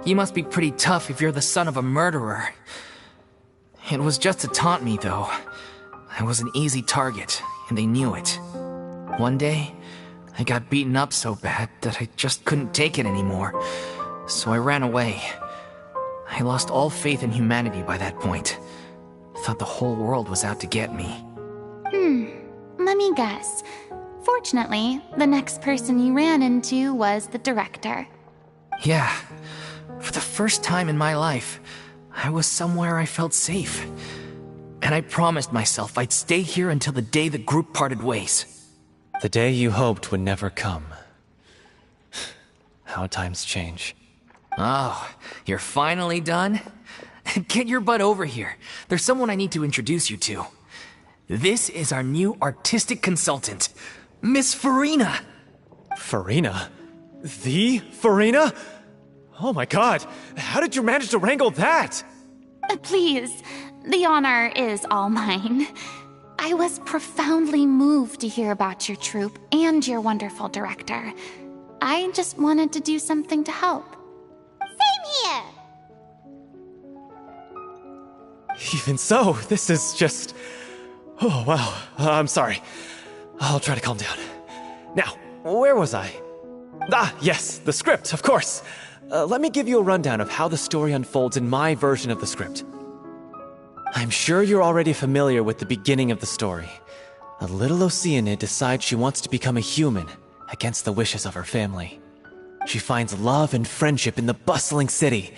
you must be pretty tough if you're the son of a murderer." It was just to taunt me, though. I was an easy target, and they knew it. One day, I got beaten up so bad that I just couldn't take it anymore, so I ran away. I lost all faith in humanity by that point. Thought the whole world was out to get me. Let me guess. Fortunately, the next person you ran into was the director. Yeah. For the first time in my life, I was somewhere I felt safe. And I promised myself I'd stay here until the day the group parted ways. The day you hoped would never come. How times change. Oh, you're finally done? Get your butt over here. There's someone I need to introduce you to. This is our new artistic consultant, Miss Farina. Farina? The Farina? Oh my god, how did you manage to wrangle that? Please, the honor is all mine. I was profoundly moved to hear about your troupe and your wonderful director. I just wanted to do something to help. Same here. Even so, this is just... Oh, wow. I'm sorry. I'll try to calm down. Now, where was I? Ah, yes, the script, of course. Let me give you a rundown of how the story unfolds in my version of the script. I'm sure you're already familiar with the beginning of the story. A little Oceanid decides she wants to become a human, against the wishes of her family. She finds love and friendship in the bustling city.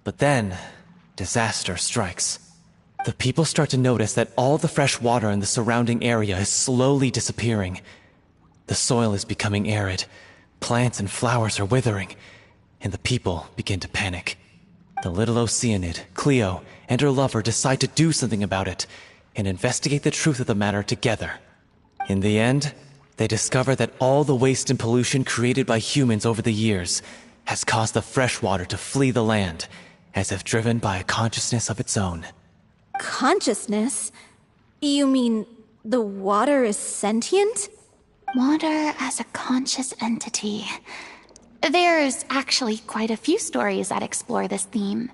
But then, disaster strikes. The people start to notice that all the fresh water in the surrounding area is slowly disappearing. The soil is becoming arid, plants and flowers are withering, and the people begin to panic. The little Oceanid, Cleo, and her lover decide to do something about it, and investigate the truth of the matter together. In the end, they discover that all the waste and pollution created by humans over the years has caused the fresh water to flee the land, as if driven by a consciousness of its own. Consciousness? You mean the water is sentient? Water as a conscious entity. There's actually quite a few stories that explore this theme.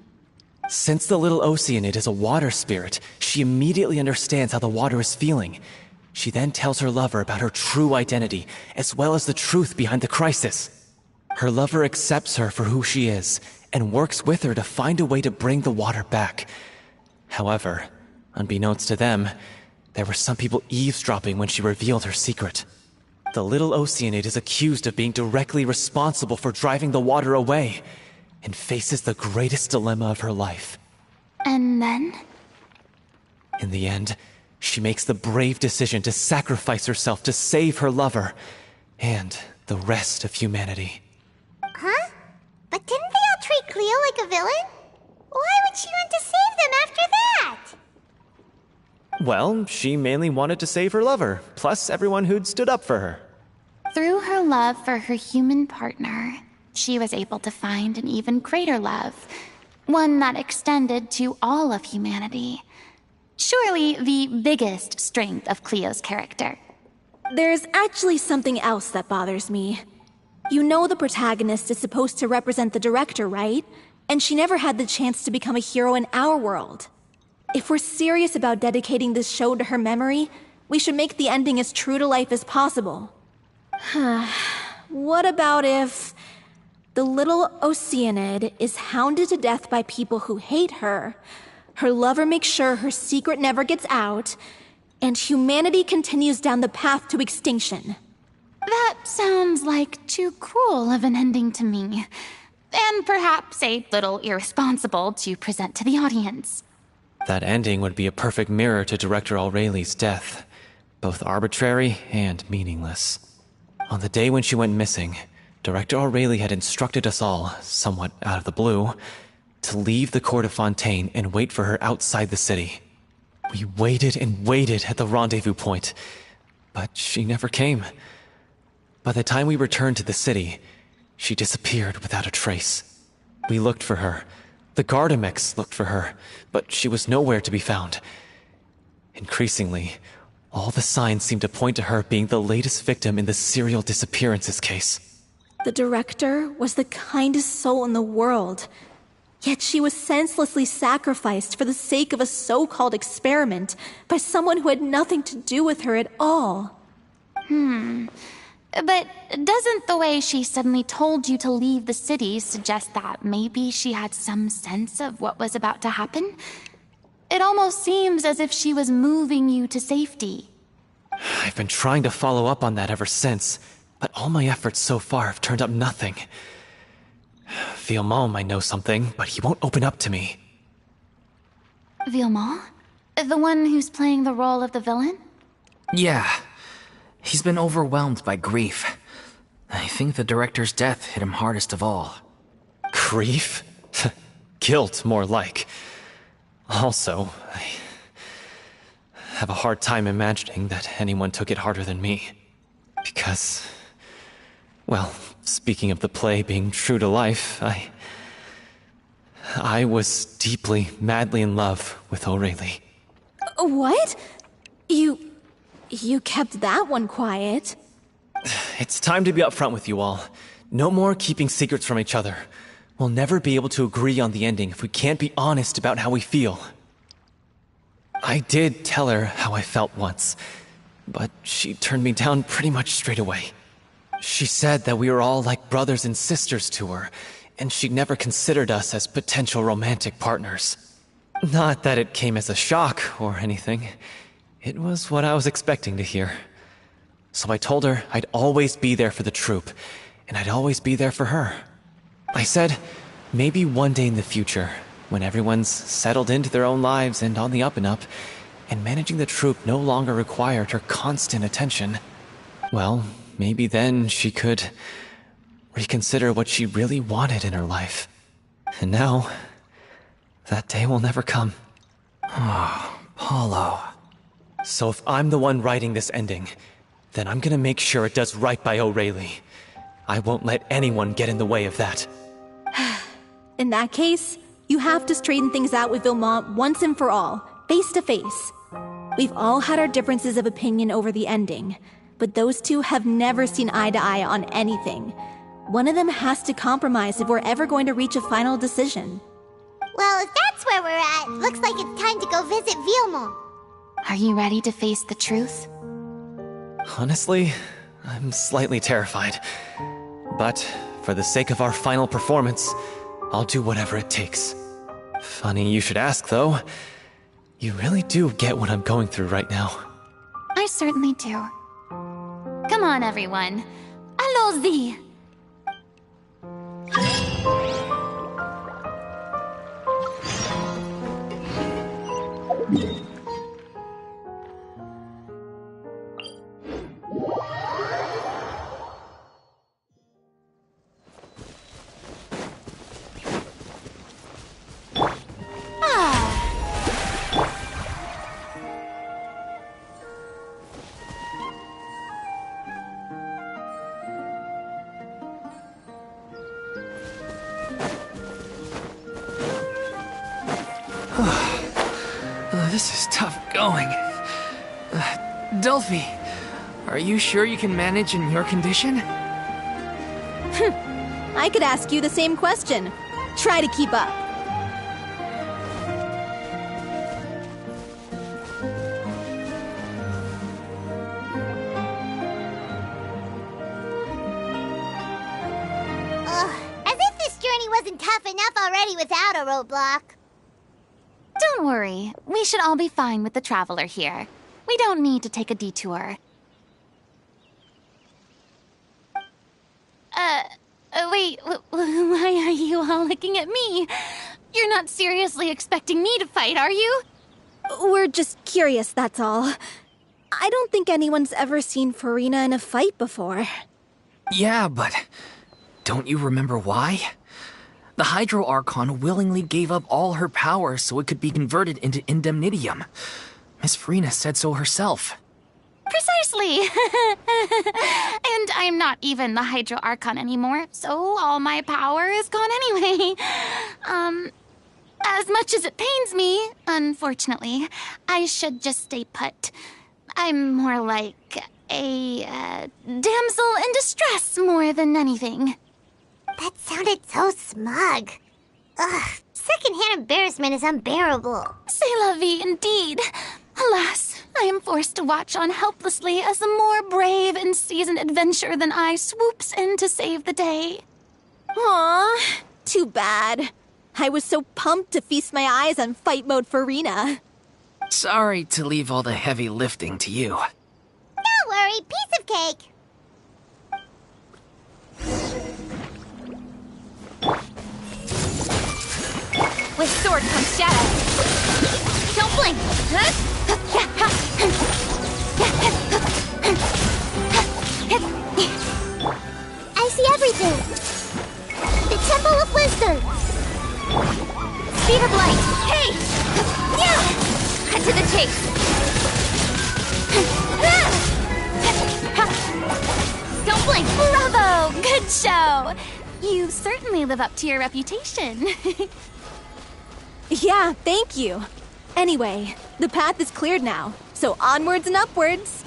Since the little Oceanid is a water spirit, she immediately understands how the water is feeling. She then tells her lover about her true identity, as well as the truth behind the crisis. Her lover accepts her for who she is, and works with her to find a way to bring the water back. However, unbeknownst to them, there were some people eavesdropping when she revealed her secret. The little Oceanid is accused of being directly responsible for driving the water away, and faces the greatest dilemma of her life. And then? In the end, She makes the brave decision to sacrifice herself to save her lover and the rest of humanity. Huh? But didn't they all treat Cleo like a villain? Why would she want to save them after that? Well, she mainly wanted to save her lover, plus everyone who'd stood up for her. Through her love for her human partner, she was able to find an even greater love, one that extended to all of humanity. Surely the biggest strength of Cleo's character. There's actually something else that bothers me. You know the protagonist is supposed to represent the director, right? And she never had the chance to become a hero in our world. If we're serious about dedicating this show to her memory, we should make the ending as true to life as possible. What about if the little Oceanid is hounded to death by people who hate her, her lover makes sure her secret never gets out, and humanity continues down the path to extinction? That sounds like too cruel of an ending to me. And perhaps a little irresponsible to present to the audience. That ending would be a perfect mirror to Director Aureli's death, both arbitrary and meaningless. On the day when she went missing, Director Aurelie had instructed us all, somewhat out of the blue, to leave the court of Fontaine and wait for her outside the city. We waited and waited at the rendezvous point, but she never came. By the time we returned to the city, she disappeared without a trace. We looked for her. The Gardamex looked for her, but she was nowhere to be found. Increasingly, all the signs seemed to point to her being the latest victim in the serial disappearances case. The director was the kindest soul in the world, yet she was senselessly sacrificed for the sake of a so-called experiment by someone who had nothing to do with her at all. But doesn't the way she suddenly told you to leave the city suggest that maybe she had some sense of what was about to happen? It almost seems as if she was moving you to safety. I've been trying to follow up on that ever since, but all my efforts so far have turned up nothing. Villemont might know something, but he won't open up to me. Villemont? The one who's playing the role of the villain? Yeah. He's been overwhelmed by grief. I think the director's death hit him hardest of all. Grief? Guilt, more like. Also, I have a hard time imagining that anyone took it harder than me. Because, well, speaking of the play being true to life, I was deeply, madly in love with Aurelie. What? You kept that one quiet. It's time to be upfront with you all. No more keeping secrets from each other. We'll never be able to agree on the ending if we can't be honest about how we feel. I did tell her how I felt once, but she turned me down pretty much straight away. She said that we were all like brothers and sisters to her, and she'd never considered us as potential romantic partners. Not that it came as a shock or anything. It was what I was expecting to hear. So I told her I'd always be there for the troupe, and I'd always be there for her. I said, maybe one day in the future, when everyone's settled into their own lives and on the up and up, and managing the troupe no longer required her constant attention, well, maybe then she could reconsider what she really wanted in her life. And now, that day will never come. Oh, Paulo. So if I'm the one writing this ending, then I'm gonna make sure it does right by Aurelie. I won't let anyone get in the way of that. In that case, you have to straighten things out with Villemont once and for all, face to face. We've all had our differences of opinion over the ending, but those two have never seen eye to eye on anything. One of them has to compromise if we're ever going to reach a final decision. Well, if that's where we're at, looks like it's time to go visit Villemont. Are you ready to face the truth? Honestly, I'm slightly terrified. But for the sake of our final performance, I'll do whatever it takes. Funny you should ask, though. You really do get what I'm going through right now. I certainly do. Come on, everyone. Allons-y! This is tough going. Delphi, are you sure you can manage in your condition? I could ask you the same question. Try to keep up. As if this journey wasn't tough enough already without a roadblock. Don't worry. We should all be fine with the traveler here. We don't need to take a detour. Wait, why are you all looking at me? You're not seriously expecting me to fight, are you? We're just curious, that's all. I don't think anyone's ever seen Farina in a fight before. Yeah, but don't you remember why? The Hydro Archon willingly gave up all her power so it could be converted into indemnitium. Miss Farina said so herself. Precisely! And I'm not even the Hydro Archon anymore, so all my power is gone anyway. As much as it pains me, unfortunately, I should just stay put. I'm more like a damsel in distress more than anything. That sounded so smug. Ugh, secondhand embarrassment is unbearable. C'est la vie, indeed. Alas, I am forced to watch on helplessly as a more brave and seasoned adventurer than I swoops in to save the day. Aw, too bad. I was so pumped to feast my eyes on fight mode Farina. Sorry to leave all the heavy lifting to you. Don't worry, piece of cake. With sword comes shadow. Don't blink! I see everything. The Temple of Wisdom. Speed of light! Hey! Yeah! Cut to the chase! Don't blink! Bravo! Good show! You certainly live up to your reputation. Yeah, thank you. Anyway, the path is cleared now, so onwards and upwards.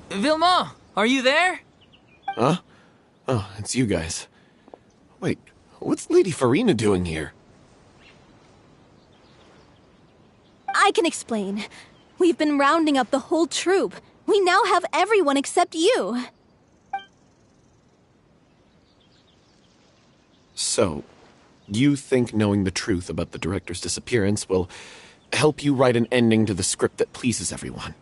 Vilma, are you there? Huh? Oh, it's you guys. Wait, what's Lady Farina doing here? I can explain. We've been rounding up the whole troop. We now have everyone except you. So, you think knowing the truth about the director's disappearance will help you write an ending to the script that pleases everyone?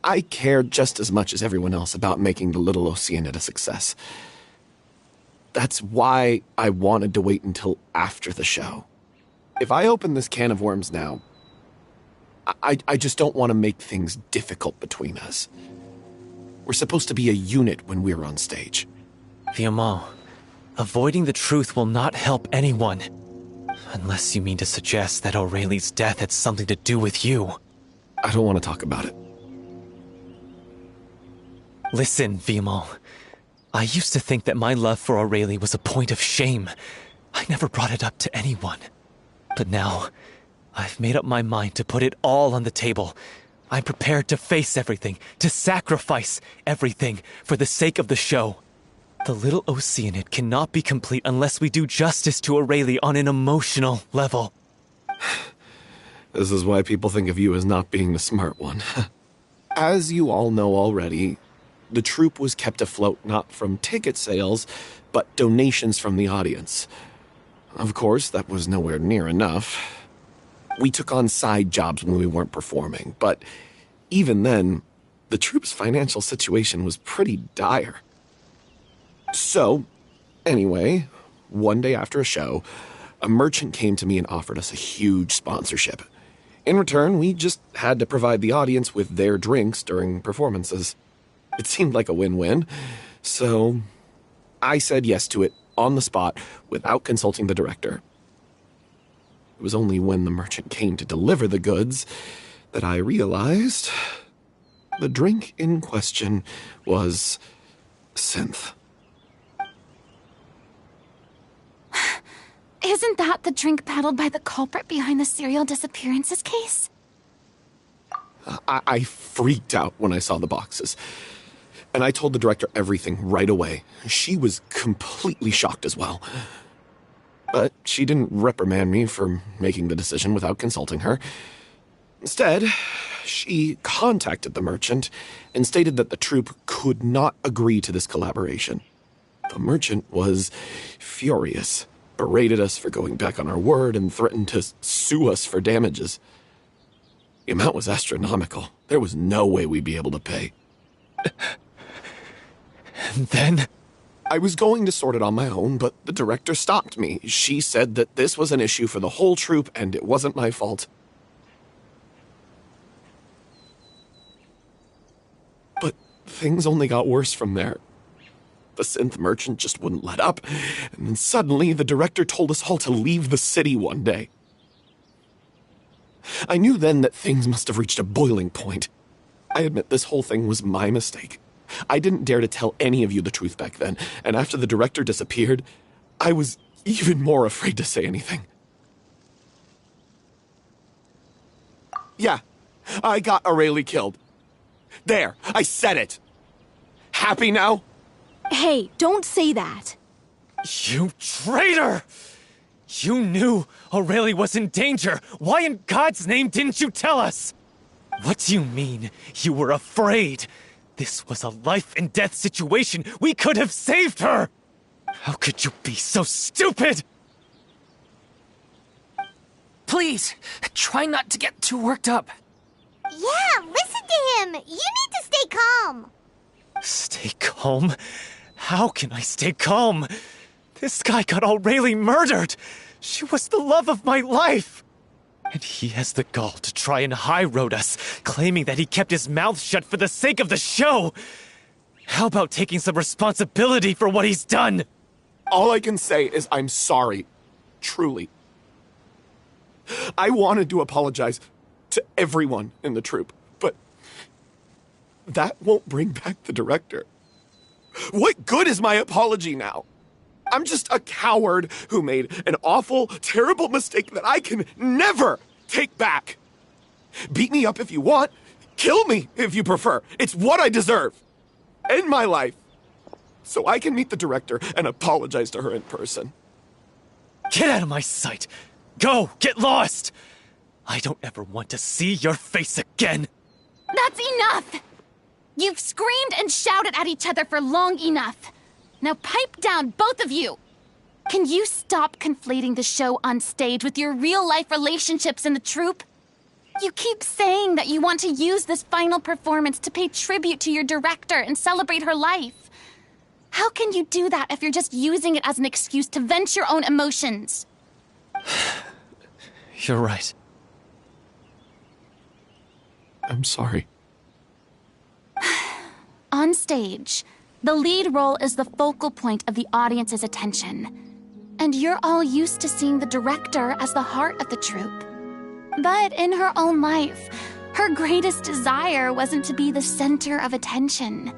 I care just as much as everyone else about making the little Oceanid a success. That's why I wanted to wait until after the show. If I open this can of worms now, I just don't want to make things difficult between us. We're supposed to be a unit when we're on stage. Vilma, avoiding the truth will not help anyone. Unless you mean to suggest that Aurelie's death had something to do with you. I don't want to talk about it. Listen, Vilma. I used to think that my love for Aurelie was a point of shame. I never brought it up to anyone. But now, I've made up my mind to put it all on the table. I'm prepared to face everything, to sacrifice everything for the sake of the show. The little Oceanid cannot be complete unless we do justice to Aurelie on an emotional level. This is why people think of you as not being the smart one. As you all know already, the troupe was kept afloat not from ticket sales, but donations from the audience. Of course, that was nowhere near enough. We took on side jobs when we weren't performing, but even then, the troupe's financial situation was pretty dire. So, anyway, one day after a show, a merchant came to me and offered us a huge sponsorship. In return, we just had to provide the audience with their drinks during performances. It seemed like a win-win, so I said yes to it on the spot without consulting the director. It was only when the merchant came to deliver the goods that I realized the drink in question was synth. Isn't that the drink paddled by the culprit behind the serial disappearances case? I freaked out when I saw the boxes. And I told the director everything right away. She was completely shocked as well. But she didn't reprimand me for making the decision without consulting her. Instead, she contacted the merchant and stated that the troupe could not agree to this collaboration. The merchant was furious, berated us for going back on our word, and threatened to sue us for damages. The amount was astronomical. There was no way we'd be able to pay. And then? I was going to sort it on my own, but the director stopped me. She said that this was an issue for the whole troupe, and it wasn't my fault. But things only got worse from there. The synth merchant just wouldn't let up, and then suddenly the director told us all to leave the city one day. I knew then that things must have reached a boiling point. I admit this whole thing was my mistake. I didn't dare to tell any of you the truth back then, and after the director disappeared, I was even more afraid to say anything. Yeah, I got Aurelie killed. There, I said it. Happy now? Hey, don't say that. You traitor! You knew Aurelie was in danger. Why in God's name didn't you tell us? What do you mean, you were afraid? This was a life-and-death situation. We could have saved her! How could you be so stupid? Please, try not to get too worked up. Yeah, listen to him. You need to stay calm. Stay calm? How can I stay calm? This guy got Aurelie murdered! She was the love of my life! And he has the gall to try and high-road us, claiming that he kept his mouth shut for the sake of the show! How about taking some responsibility for what he's done? All I can say is I'm sorry. Truly. I wanted to apologize to everyone in the troupe, but that won't bring back the director. What good is my apology now? I'm just a coward who made an awful, terrible mistake that I can never take back. Beat me up if you want. Kill me if you prefer. It's what I deserve. End my life. So I can meet the director and apologize to her in person. Get out of my sight! Go! Get lost! I don't ever want to see your face again! That's enough! You've screamed and shouted at each other for long enough. Now pipe down, both of you! Can you stop conflating the show on stage with your real-life relationships in the troupe? You keep saying that you want to use this final performance to pay tribute to your director and celebrate her life. How can you do that if you're just using it as an excuse to vent your own emotions? You're right. I'm sorry. On stage, the lead role is the focal point of the audience's attention. And you're all used to seeing the director as the heart of the troupe. But in her own life, her greatest desire wasn't to be the center of attention.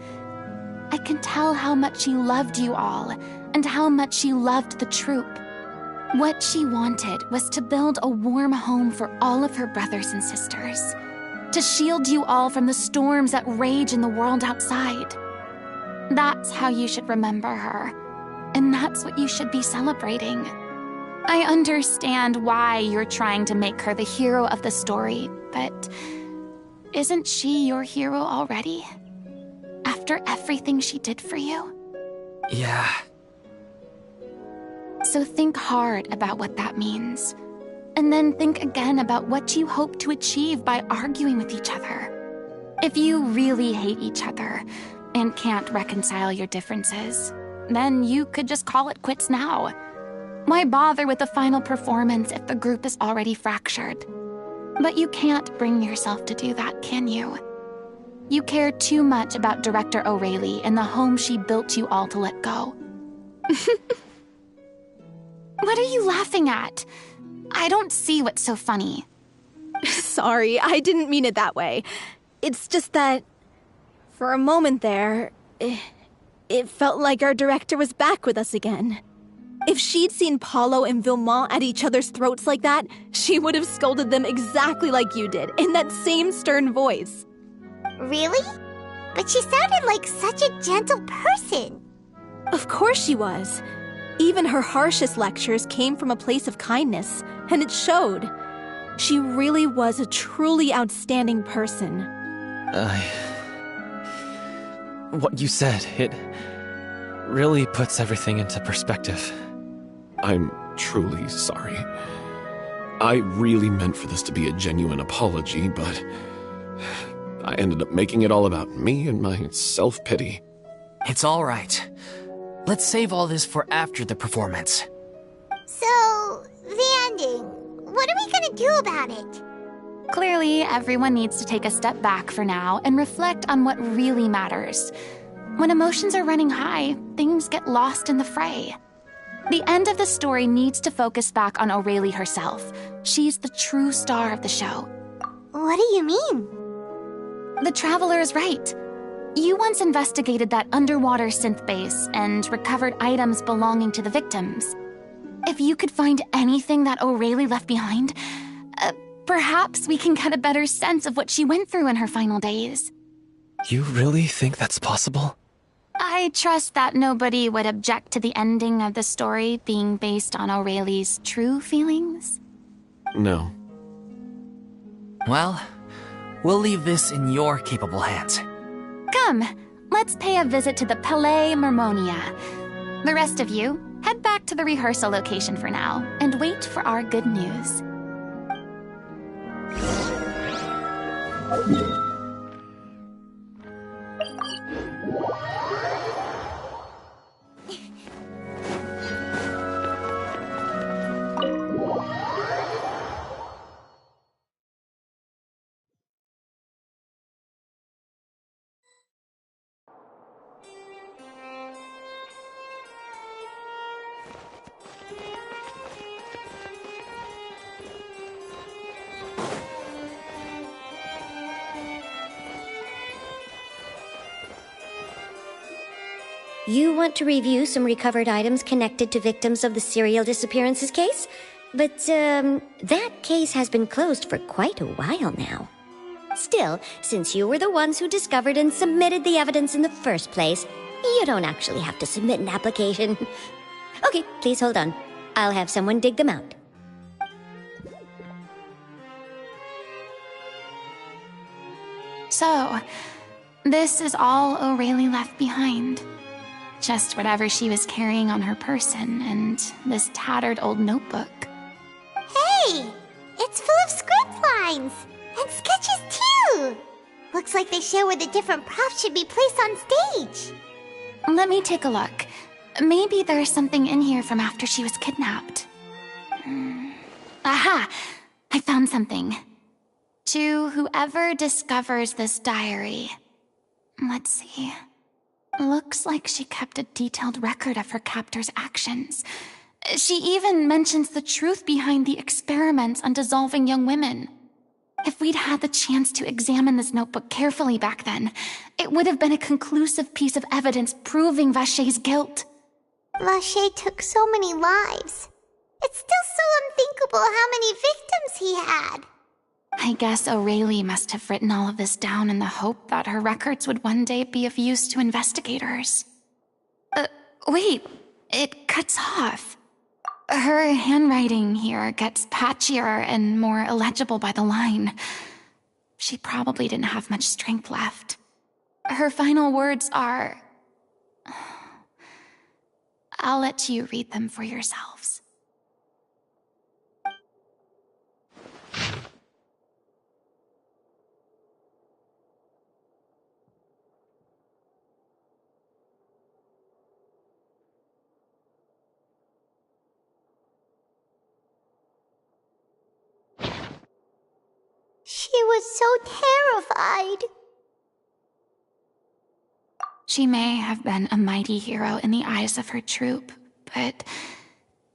I can tell how much she loved you all, and how much she loved the troupe. What she wanted was to build a warm home for all of her brothers and sisters. To shield you all from the storms that rage in the world outside. That's how you should remember her. And that's what you should be celebrating. I understand why you're trying to make her the hero of the story, but isn't she your hero already? After everything she did for you? Yeah. So think hard about what that means. And then think again about what you hope to achieve by arguing with each other. If you really hate each other and can't reconcile your differences, then you could just call it quits now. Why bother with the final performance if the group is already fractured? But you can't bring yourself to do that, can you? You care too much about Director Aurelie and the home she built you all to let go. What are you laughing at? I don't see what's so funny. sorry, I didn't mean it that way. It's just that, for a moment there, it felt like our director was back with us again. If she'd seen Paulo and Vilmont at each other's throats like that, she would have scolded them exactly like you did, in that same stern voice. Really? But she sounded like such a gentle person. Of course she was. Even her harshest lectures came from a place of kindness, and it showed. She really was a truly outstanding person. What you said, it really puts everything into perspective. I'm truly sorry. I really meant for this to be a genuine apology, but I ended up making it all about me and my self-pity. It's all right. Let's save all this for after the performance. So, the ending. What are we gonna do about it? Clearly, everyone needs to take a step back for now and reflect on what really matters. When emotions are running high, things get lost in the fray. The end of the story needs to focus back on Aurelie herself. She's the true star of the show. What do you mean? The Traveler is right. You once investigated that underwater synth base and recovered items belonging to the victims. If you could find anything that Aurelie left behind, perhaps we can get a better sense of what she went through in her final days. You really think that's possible? I trust that nobody would object to the ending of the story being based on Aurelie's true feelings. No. Well, we'll leave this in your capable hands. Come, let's pay a visit to the Palais Mermonia. The rest of you, head back to the rehearsal location for now and wait for our good news. You want to review some recovered items connected to victims of the serial disappearances case? But, that case has been closed for quite a while now. Still, since you were the ones who discovered and submitted the evidence in the first place, you don't actually have to submit an application. Okay, please hold on. I'll have someone dig them out. So, this is all Aurelie left behind. Just whatever she was carrying on her person and this tattered old notebook. Hey! It's full of script lines! And sketches too! Looks like they show where the different props should be placed on stage. Let me take a look. Maybe there's something in here from after she was kidnapped. Aha! I found something. To whoever discovers this diary. Let's see. Looks like she kept a detailed record of her captor's actions. She even mentions the truth behind the experiments on dissolving young women. If we'd had the chance to examine this notebook carefully back then, it would have been a conclusive piece of evidence proving Vachey's guilt. Vachey took so many lives. It's still so unthinkable how many victims he had. I guess Aurelie must have written all of this down in the hope that her records would one day be of use to investigators. Wait, it cuts off. Her handwriting here gets patchier and more illegible by the line. She probably didn't have much strength left. Her final words are... I'll let you read them for yourselves. She was so terrified. She may have been a mighty hero in the eyes of her troop, but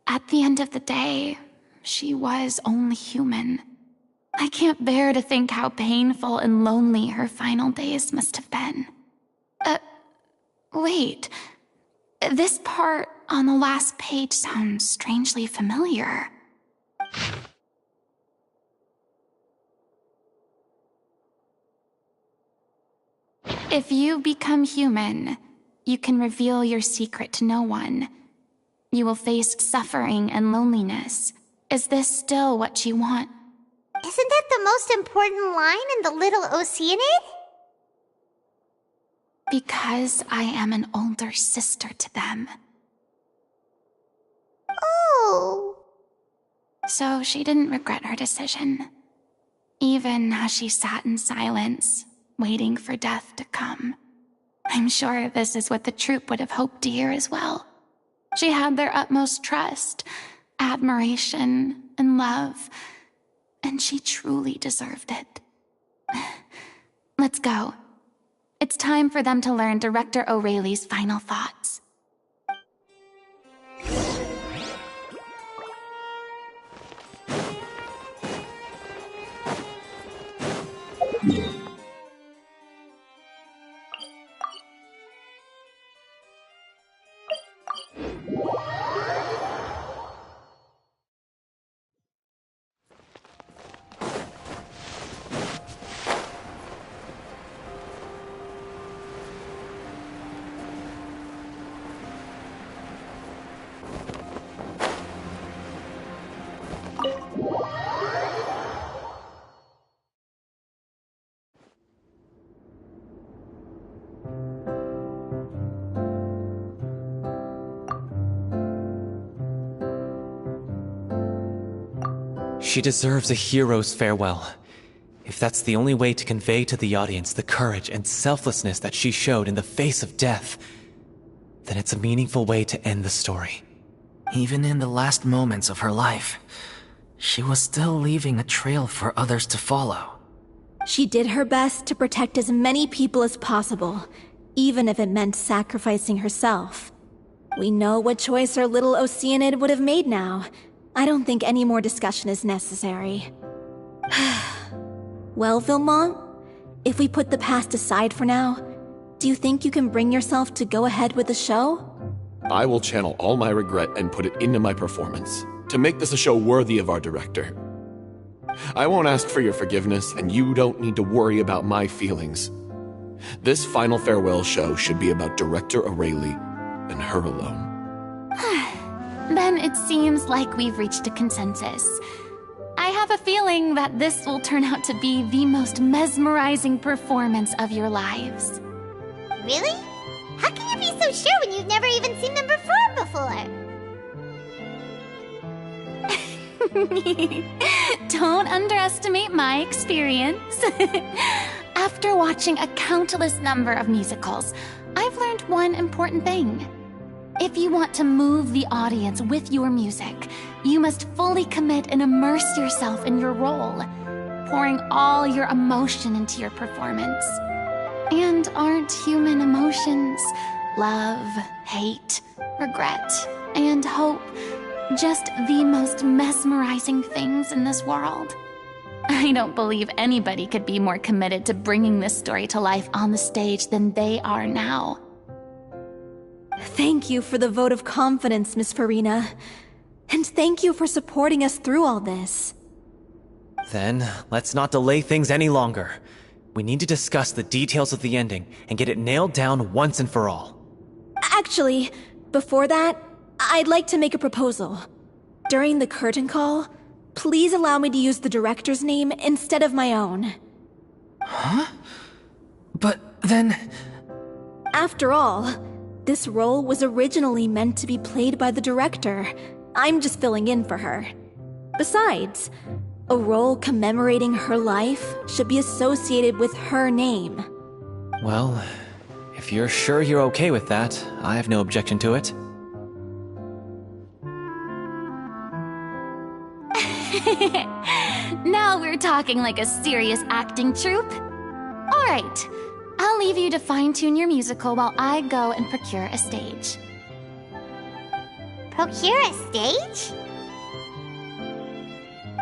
at the end of the day, she was only human. I can't bear to think how painful and lonely her final days must have been. Wait. This part on the last page sounds strangely familiar. If you become human, you can reveal your secret to no one. You will face suffering and loneliness. Is this still what you want? Isn't that the most important line in the Little Oceanid? Because I am an older sister to them. Oh. So she didn't regret her decision. Even as she sat in silence, waiting for death to come. I'm sure this is what the troupe would have hoped to hear as well. She had their utmost trust, admiration, and love, and she truly deserved it. Let's go. It's time for them to learn Director O'Reilly's final thoughts. She deserves a hero's farewell. If that's the only way to convey to the audience the courage and selflessness that she showed in the face of death, then it's a meaningful way to end the story. Even in the last moments of her life, she was still leaving a trail for others to follow. She did her best to protect as many people as possible, even if it meant sacrificing herself. We know what choice our little Oceanid would have made now. I don't think any more discussion is necessary. Well, Vilmont, if we put the past aside for now, do you think you can bring yourself to go ahead with the show? I will channel all my regret and put it into my performance, to make this a show worthy of our director. I won't ask for your forgiveness, and you don't need to worry about my feelings. This final farewell show should be about Director O'Reilly and her alone. Then it seems like we've reached a consensus. I have a feeling that this will turn out to be the most mesmerizing performance of your lives. Really? How can you be so sure when you've never even seen them perform before? Don't underestimate my experience. After watching a countless number of musicals, I've learned one important thing. If you want to move the audience with your music, you must fully commit and immerse yourself in your role, pouring all your emotion into your performance. And aren't human emotions, love, hate, regret, and hope, just the most mesmerizing things in this world? I don't believe anybody could be more committed to bringing this story to life on the stage than they are now. Thank you for the vote of confidence, Miss Farina. And thank you for supporting us through all this. Then, let's not delay things any longer. We need to discuss the details of the ending and get it nailed down once and for all. Actually, before that, I'd like to make a proposal. During the curtain call, please allow me to use the director's name instead of my own. Huh? But then... After all, this role was originally meant to be played by the director. I'm just filling in for her. Besides, a role commemorating her life should be associated with her name. Well, if you're sure you're okay with that, I have no objection to it. Now we're talking like a serious acting troupe. All right, I'll leave you to fine-tune your musical while I go and procure a stage. Procure a stage?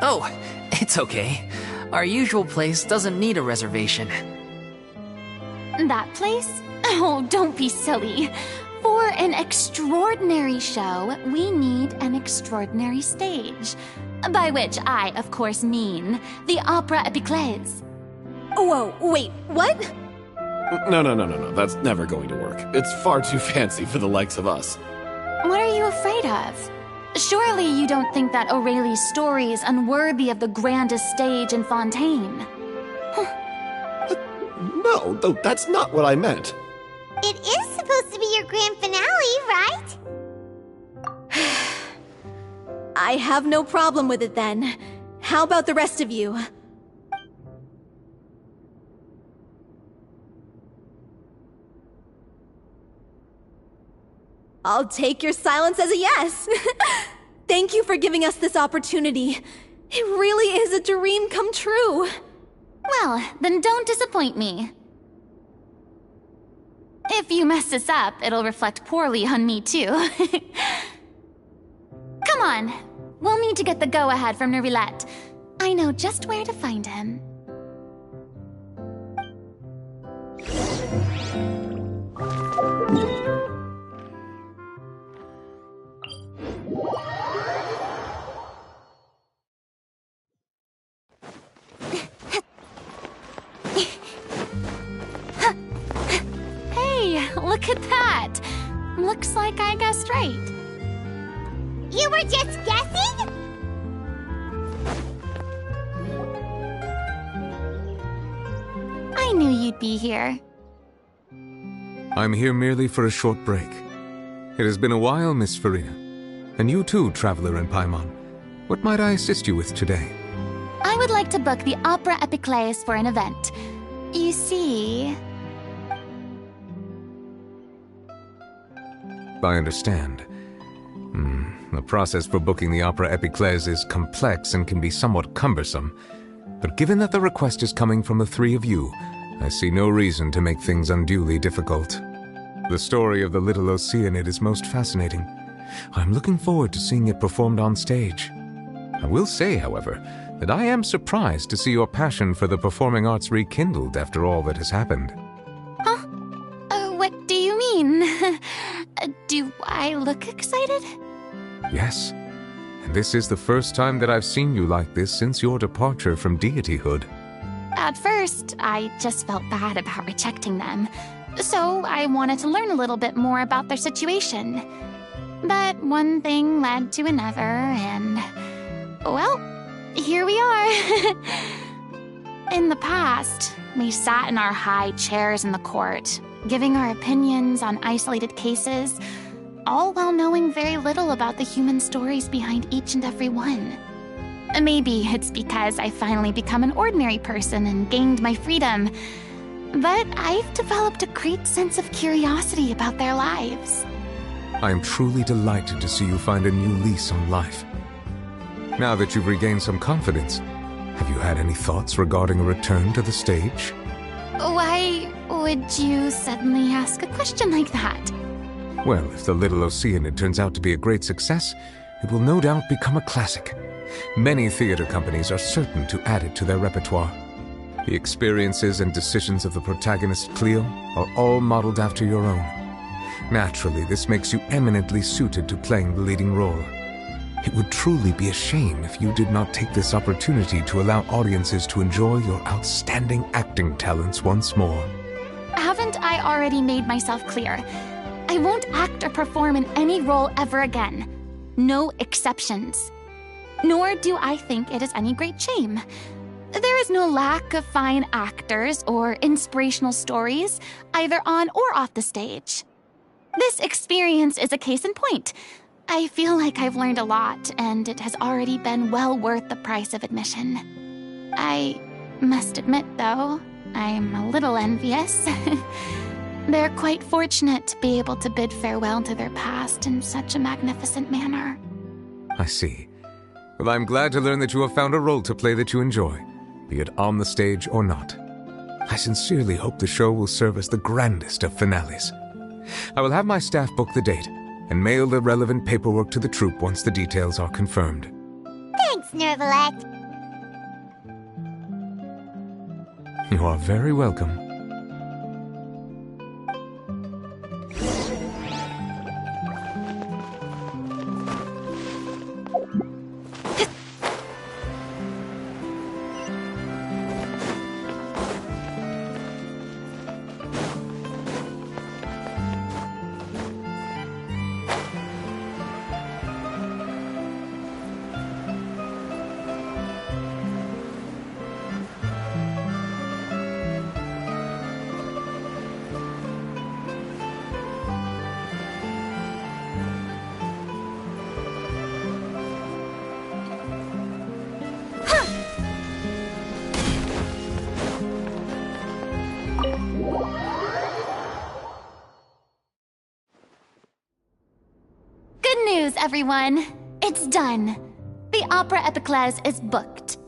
Oh, it's okay. Our usual place doesn't need a reservation. That place? Oh, don't be silly. For an extraordinary show, we need an extraordinary stage. By which I, of course, mean the Opera Epiclese. Whoa, wait, what? No. That's never going to work. It's far too fancy for the likes of us. What are you afraid of? Surely you don't think that Aurelie's story is unworthy of the grandest stage in Fontaine. No, though that's not what I meant. It is supposed to be your grand finale, right? I have no problem with it then. How about the rest of you? I'll take your silence as a yes. Thank you for giving us this opportunity. It really is a dream come true. Well, then don't disappoint me. If you mess this up, it'll reflect poorly on me too. Come on, we'll need to get the go-ahead from Nervilette. I know just where to find him. Look at that! Looks like I guessed right. You were just guessing? I knew you'd be here. I'm here merely for a short break. It has been a while, Miss Farina. And you too, Traveler in Paimon. What might I assist you with today? I would like to book the Opera Epiclese for an event. You see... I understand. The process for booking the Opera Epiclese is complex and can be somewhat cumbersome. But given that the request is coming from the three of you, I see no reason to make things unduly difficult. The story of the little Oceanid is most fascinating. I'm looking forward to seeing it performed on stage. I will say, however, that I am surprised to see your passion for the performing arts rekindled after all that has happened. Huh? What do you mean? Do I look excited? Yes. And this is the first time that I've seen you like this since your departure from deityhood. At first, I just felt bad about rejecting them. So I wanted to learn a little bit more about their situation. But one thing led to another, and... well, here we are. In the past, we sat in our high chairs in the court, giving our opinions on isolated cases, all while knowing very little about the human stories behind each and every one. Maybe it's because I finally become an ordinary person and gained my freedom, but I've developed a great sense of curiosity about their lives. I am truly delighted to see you find a new lease on life. Now that you've regained some confidence, have you had any thoughts regarding a return to the stage? Why would you suddenly ask a question like that? Well, if the little Oceanid turns out to be a great success, it will no doubt become a classic. Many theater companies are certain to add it to their repertoire. The experiences and decisions of the protagonist, Cleo, are all modeled after your own. Naturally, this makes you eminently suited to playing the leading role. It would truly be a shame if you did not take this opportunity to allow audiences to enjoy your outstanding acting talents once more. Haven't I already made myself clear? I won't act or perform in any role ever again. No exceptions. Nor do I think it is any great shame. There is no lack of fine actors or inspirational stories, either on or off the stage. This experience is a case in point. I feel like I've learned a lot, and it has already been well worth the price of admission. I must admit, though, I'm a little envious. They're quite fortunate to be able to bid farewell to their past in such a magnificent manner. I see. Well, I'm glad to learn that you have found a role to play that you enjoy, be it on the stage or not. I sincerely hope the show will serve as the grandest of finales. I will have my staff book the date and mail the relevant paperwork to the troupe once the details are confirmed. Thanks, Nervilette. You are very welcome. Everyone, it's done. The Opera Epiclese is booked.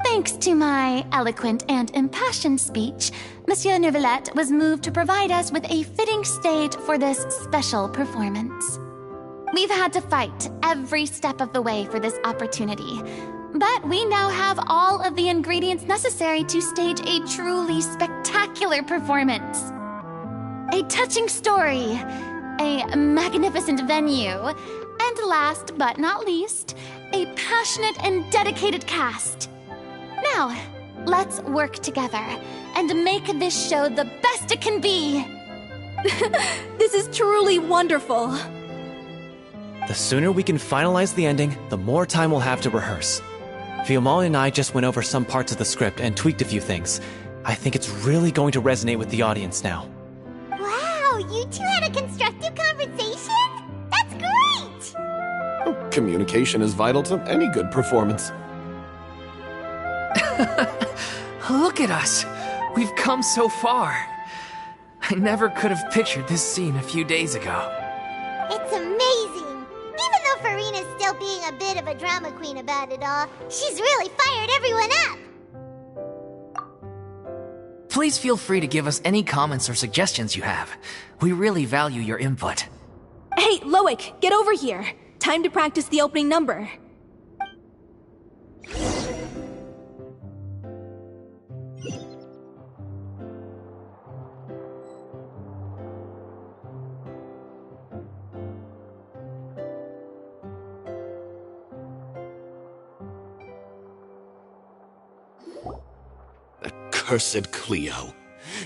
Thanks to my eloquent and impassioned speech, Monsieur Neuvillette was moved to provide us with a fitting stage for this special performance. We've had to fight every step of the way for this opportunity, but we now have all of the ingredients necessary to stage a truly spectacular performance. A touching story, a magnificent venue, and last but not least, a passionate and dedicated cast. Now, let's work together and make this show the best it can be. This is truly wonderful. The sooner we can finalize the ending, the more time we'll have to rehearse. Fiumali and I just went over some parts of the script and tweaked a few things. I think it's really going to resonate with the audience now. Wow, you two had a constructive conversation? That's great! Communication is vital to any good performance. Look at us! We've come so far. I never could have pictured this scene a few days ago. It's amazing! Even though Farina's still being a bit of a drama queen about it all, she's really fired everyone up! Please feel free to give us any comments or suggestions you have. We really value your input. Hey, Loic, get over here. Time to practice the opening number. Cursed Cleo.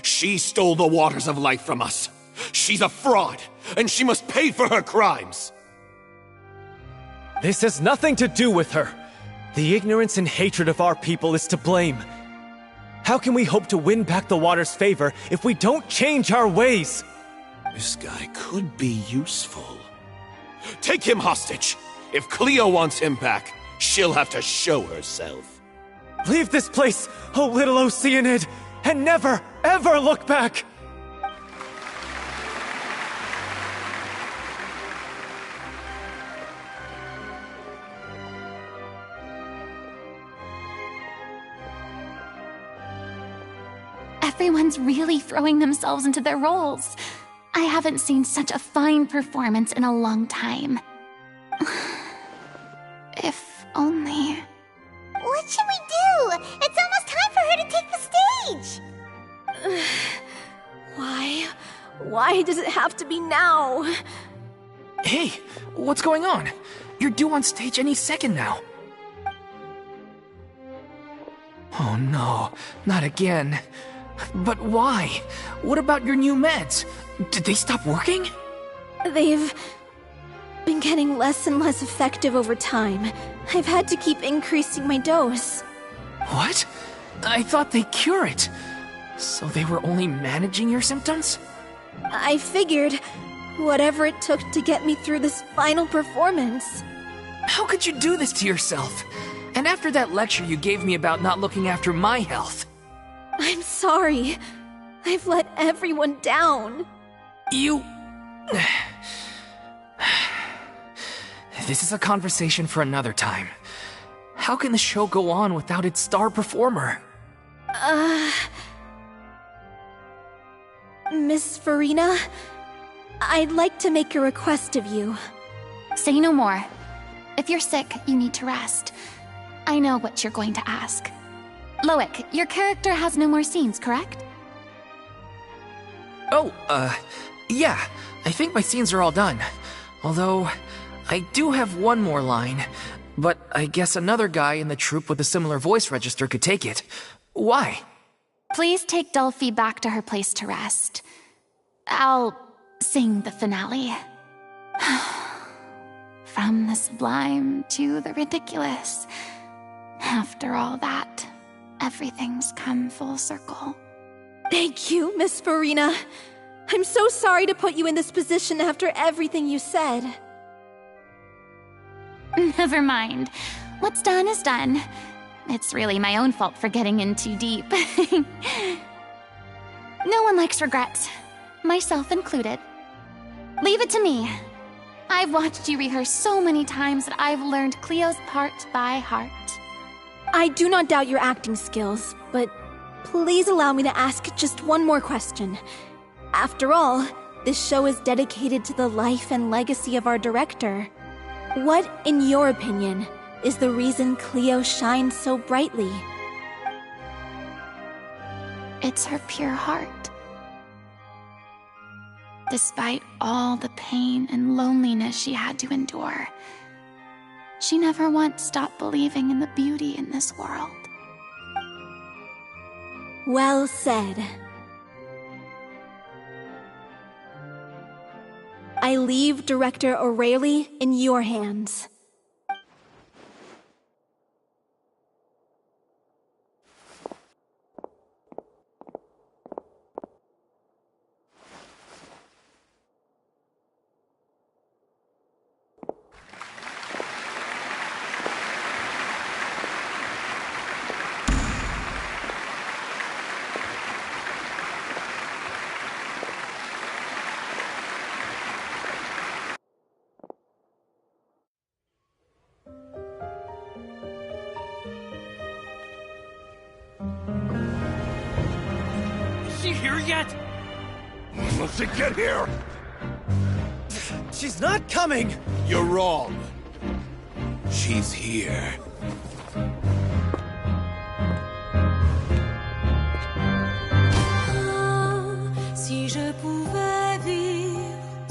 She stole the waters of life from us. She's a fraud, and she must pay for her crimes. This has nothing to do with her. The ignorance and hatred of our people is to blame. How can we hope to win back the water's favor if we don't change our ways? This guy could be useful. Take him hostage. If Cleo wants him back, she'll have to show herself. Leave this place, oh little Oceanid, and never, ever look back! Everyone's really throwing themselves into their roles. I haven't seen such a fine performance in a long time. If only... What should we do? It's almost time for her to take the stage! Why? Why does it have to be now? Hey, what's going on? You're due on stage any second now. Oh no, not again. But why? What about your new meds? Did they stop working? They've been getting less and less effective over time. I've had to keep increasing my dose. What? I thought they cure it. So they were only managing your symptoms? I figured whatever it took to get me through this final performance. How could you do this to yourself? And after that lecture you gave me about not looking after my health. I'm sorry. I've let everyone down. You... This is a conversation for another time. How can the show go on without its star performer? Miss Farina, I'd like to make a request of you. Say no more. If you're sick, you need to rest. I know what you're going to ask. Loic, your character has no more scenes, correct? Oh, yeah. I think my scenes are all done. Although, I do have one more line. But I guess another guy in the troupe with a similar voice register could take it. Why? Please take Delphi back to her place to rest. I'll sing the finale. From the sublime to the ridiculous. After all that, everything's come full circle. Thank you, Miss Farina. I'm so sorry to put you in this position after everything you said. Never mind. What's done is done. It's really my own fault for getting in too deep. No one likes regrets, myself included. Leave it to me. I've watched you rehearse so many times that I've learned Cleo's part by heart. I do not doubt your acting skills, but please allow me to ask just one more question. After all, this show is dedicated to the life and legacy of our director. What, in your opinion, is the reason Cleo shines so brightly? It's her pure heart. Despite all the pain and loneliness she had to endure, she never once stopped believing in the beauty in this world. Well said. I leave Director O'Reilly in your hands. Here yet? Must she get here? She's not coming! You're wrong. She's here. Si je pouvais vivre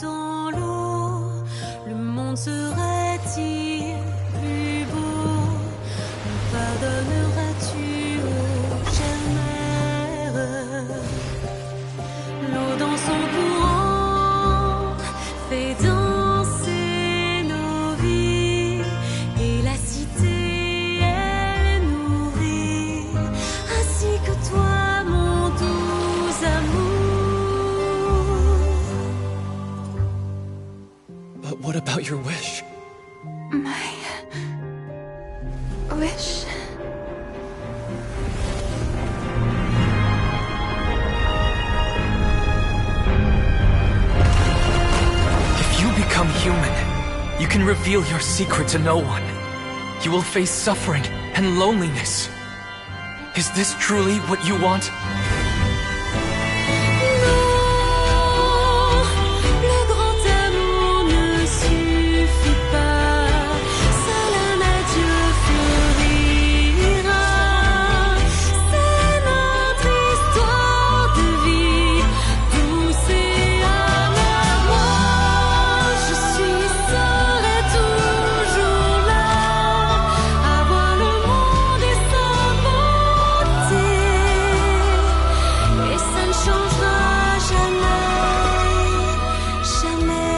dans l'eau, le monde serait-il plus beau? Me pardonneras-tu, ô chère mère? L'eau dans son courant fait danser nos vies, et la cité elle nourrit, ainsi que toi mon doux amour. But what about your wish? My wish. If you become human, you can reveal your secret to no one. You will face suffering and loneliness. Is this truly what you want? Le grand amour ne suffit pas, seul un adieu fleurira. C'est notre histoire de vie, douce et amère. Moi, je serai toujours là, à voir le monde et sa beauté, et ça ne changera jamais, jamais.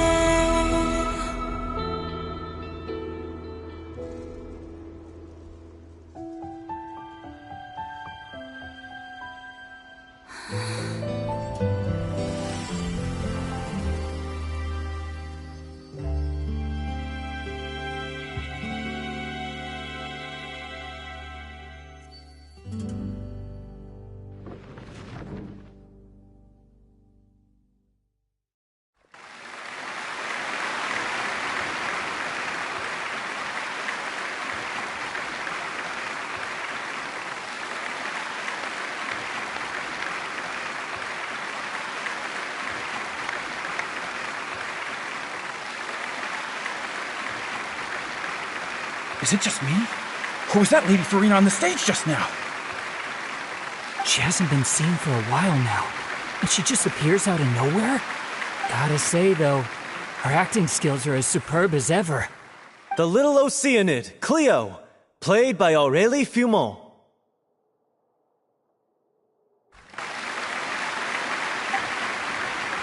Is it just me? Or was that Lady Farina on the stage just now? She hasn't been seen for a while now, and she just appears out of nowhere? Gotta say, though, her acting skills are as superb as ever. The little Oceanid, Cleo, played by Aurélie Fumont.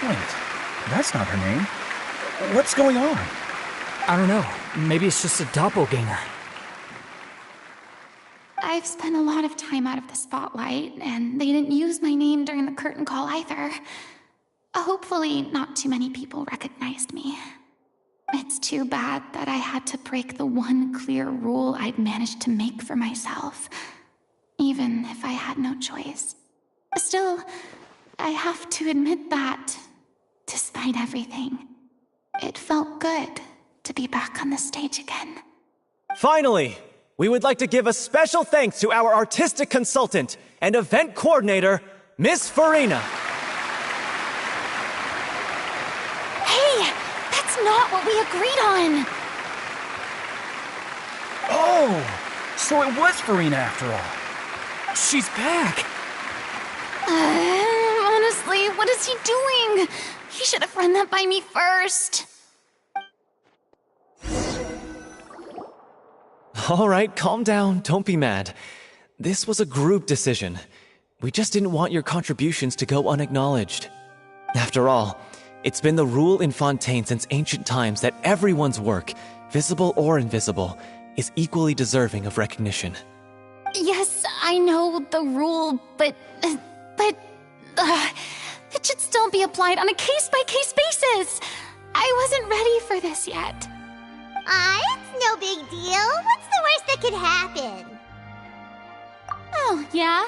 Wait, that's not her name. What's going on? I don't know. Maybe it's just a doppelganger. I've spent a lot of time out of the spotlight, and they didn't use my name during the curtain call either. Hopefully, not too many people recognized me. It's too bad that I had to break the one clear rule I'd managed to make for myself, even if I had no choice. Still, I have to admit that, despite everything, it felt good to be back on the stage again. Finally, we would like to give a special thanks to our artistic consultant and event coordinator, Miss Farina. Hey, that's not what we agreed on! Oh, so it was Farina after all. She's back! Honestly, what is he doing? He should have run that by me first. All right, calm down, don't be mad. This was a group decision. We just didn't want your contributions to go unacknowledged. After all, it's been the rule in Fontaine since ancient times that everyone's work, visible or invisible, is equally deserving of recognition. Yes, I know the rule, but it should still be applied on a case-by-case basis. I wasn't ready for this yet. It's no big deal. What's the worst that could happen? Oh, yeah?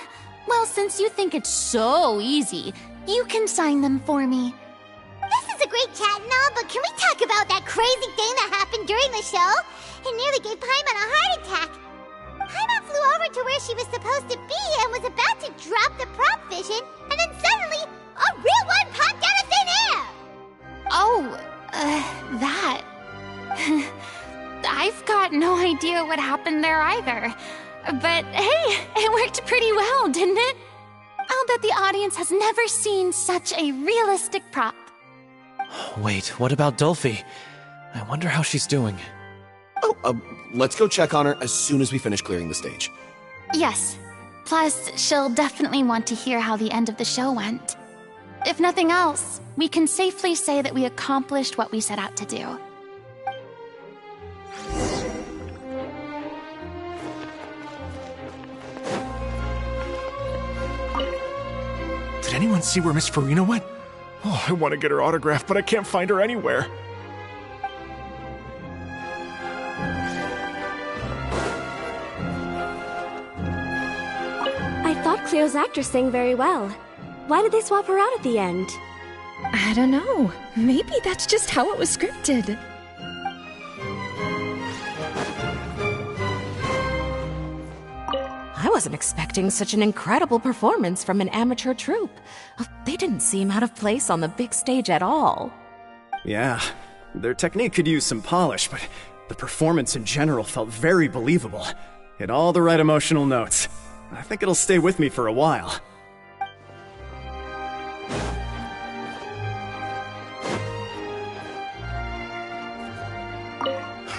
Well, since you think it's so easy, you can sign them for me. This is a great chat and all, but can we talk about that crazy thing that happened during the show? It nearly gave Paimon a heart attack. Paimon flew over to where she was supposed to be and was about to drop the prop vision, and then suddenly, a real one popped out of thin air! Oh, that... I've got no idea what happened there either. But hey, it worked pretty well, didn't it? I'll bet the audience has never seen such a realistic prop. Wait, what about Dolphy? I wonder how she's doing. Oh, let's go check on her as soon as we finish clearing the stage. Yes. Plus, she'll definitely want to hear how the end of the show went. If nothing else, we can safely say that we accomplished what we set out to do. Did anyone see where Miss Farina went? Oh, I want to get her autograph, but I can't find her anywhere. I thought Cleo's actress sang very well. Why did they swap her out at the end? I don't know. Maybe that's just how it was scripted. I wasn't expecting such an incredible performance from an amateur troupe. They didn't seem out of place on the big stage at all. Yeah, their technique could use some polish, but the performance in general felt very believable. Hit all the right emotional notes. I think it'll stay with me for a while.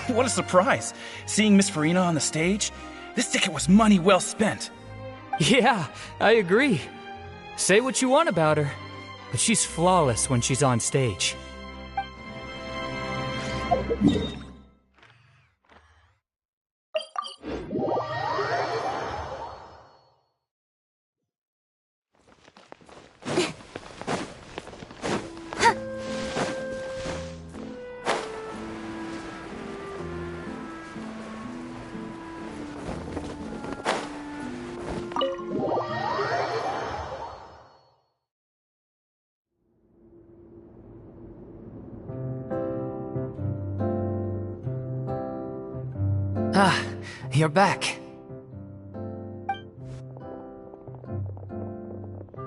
What a surprise! Seeing Miss Farina on the stage? This ticket was money well spent. Yeah, I agree. Say what you want about her, but she's flawless when she's on stage. Ah, you're back.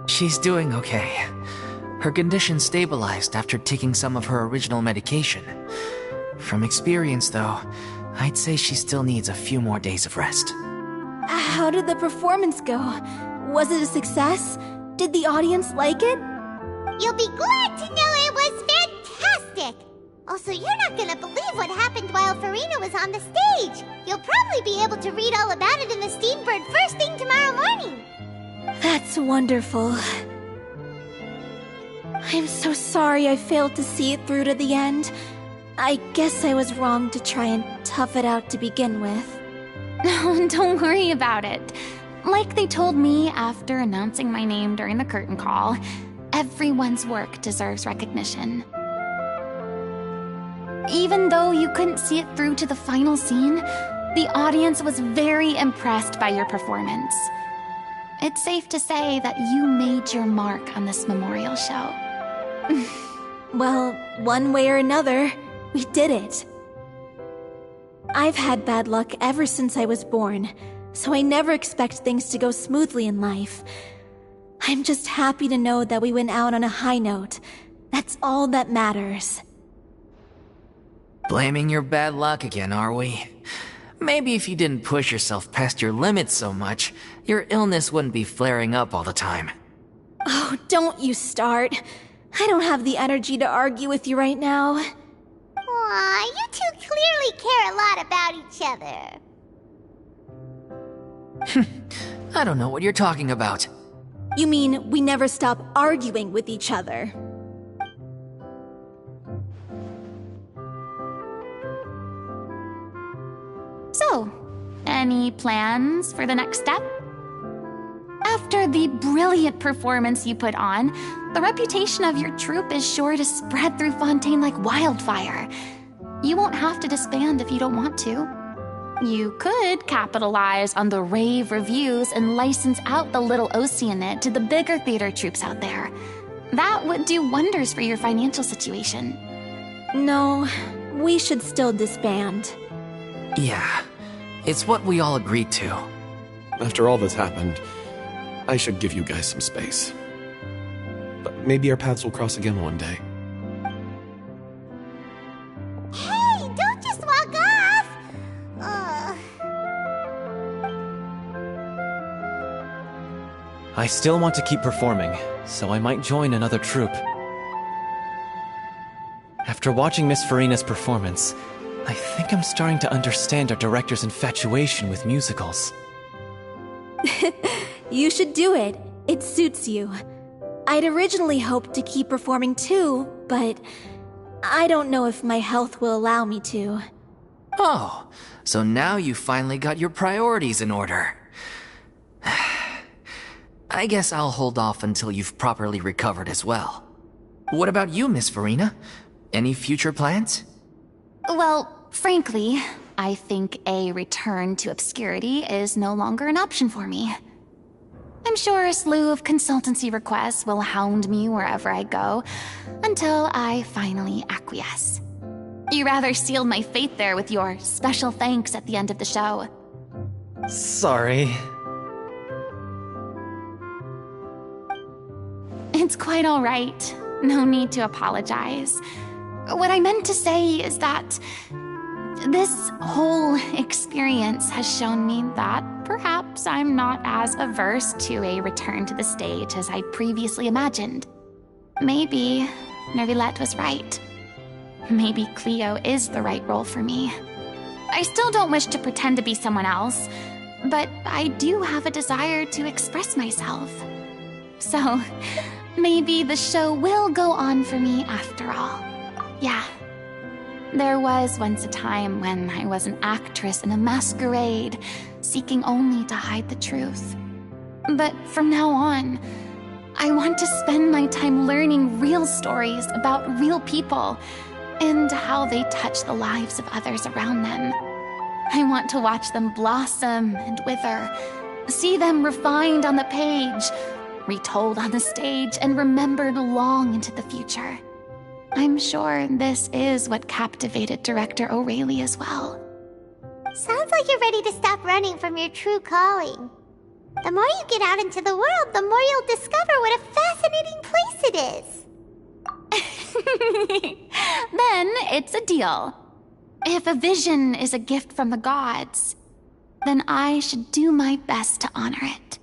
She's doing okay. Her condition stabilized after taking some of her original medication. From experience, though, I'd say she still needs a few more days of rest. How did the performance go? Was it a success? Did the audience like it? You'll be glad to know it was fantastic! Also, you're not gonna believe what happened while Farina was on the stage. You'll probably be able to read all about it in the Steambird first thing tomorrow morning. That's wonderful. I'm so sorry I failed to see it through to the end. I guess I was wrong to try and tough it out to begin with. No, don't worry about it. Like they told me after announcing my name during the curtain call, everyone's work deserves recognition. Even though you couldn't see it through to the final scene, the audience was very impressed by your performance. It's safe to say that you made your mark on this memorial show. Well, one way or another, we did it. I've had bad luck ever since I was born, so I never expect things to go smoothly in life. I'm just happy to know that we went out on a high note. That's all that matters. Blaming your bad luck again, are we? Maybe if you didn't push yourself past your limits so much, your illness wouldn't be flaring up all the time. Oh, don't you start. I don't have the energy to argue with you right now. Aw, you two clearly care a lot about each other. I don't know what you're talking about. You mean we never stop arguing with each other? So, any plans for the next step? After the brilliant performance you put on, the reputation of your troupe is sure to spread through Fontaine like wildfire. You won't have to disband if you don't want to. You could capitalize on the rave reviews and license out the little Oceanid to the bigger theater troupes out there. That would do wonders for your financial situation. No, we should still disband. Yeah, it's what we all agreed to. After all that's happened, I should give you guys some space. But maybe our paths will cross again one day. Hey, don't just walk off! I still want to keep performing, so I might join another troupe. After watching Miss Farina's performance, I think I'm starting to understand our director's infatuation with musicals. You should do it. It suits you. I'd originally hoped to keep performing too, but I don't know if my health will allow me to. Oh, so now you finally got your priorities in order. I guess I'll hold off until you've properly recovered as well. What about you, Miss Farina? Any future plans? Well, frankly, I think a return to obscurity is no longer an option for me. I'm sure a slew of consultancy requests will hound me wherever I go, until I finally acquiesce. You rather sealed my fate there with your special thanks at the end of the show. Sorry. It's quite all right. No need to apologize. What I meant to say is that this whole experience has shown me that perhaps I'm not as averse to a return to the stage as I previously imagined. Maybe Nervillette was right. Maybe Cleo is the right role for me. I still don't wish to pretend to be someone else, but I do have a desire to express myself. So, maybe the show will go on for me after all. Yeah. There was once a time when I was an actress in a masquerade, seeking only to hide the truth. But from now on, I want to spend my time learning real stories about real people and how they touch the lives of others around them. I want to watch them blossom and wither, see them refined on the page, retold on the stage, and remembered long into the future. I'm sure this is what captivated director O'Reilly as well. Sounds like you're ready to stop running from your true calling. The more you get out into the world, the more you'll discover what a fascinating place it is. Then it's a deal. If a vision is a gift from the gods, then I should do my best to honor it.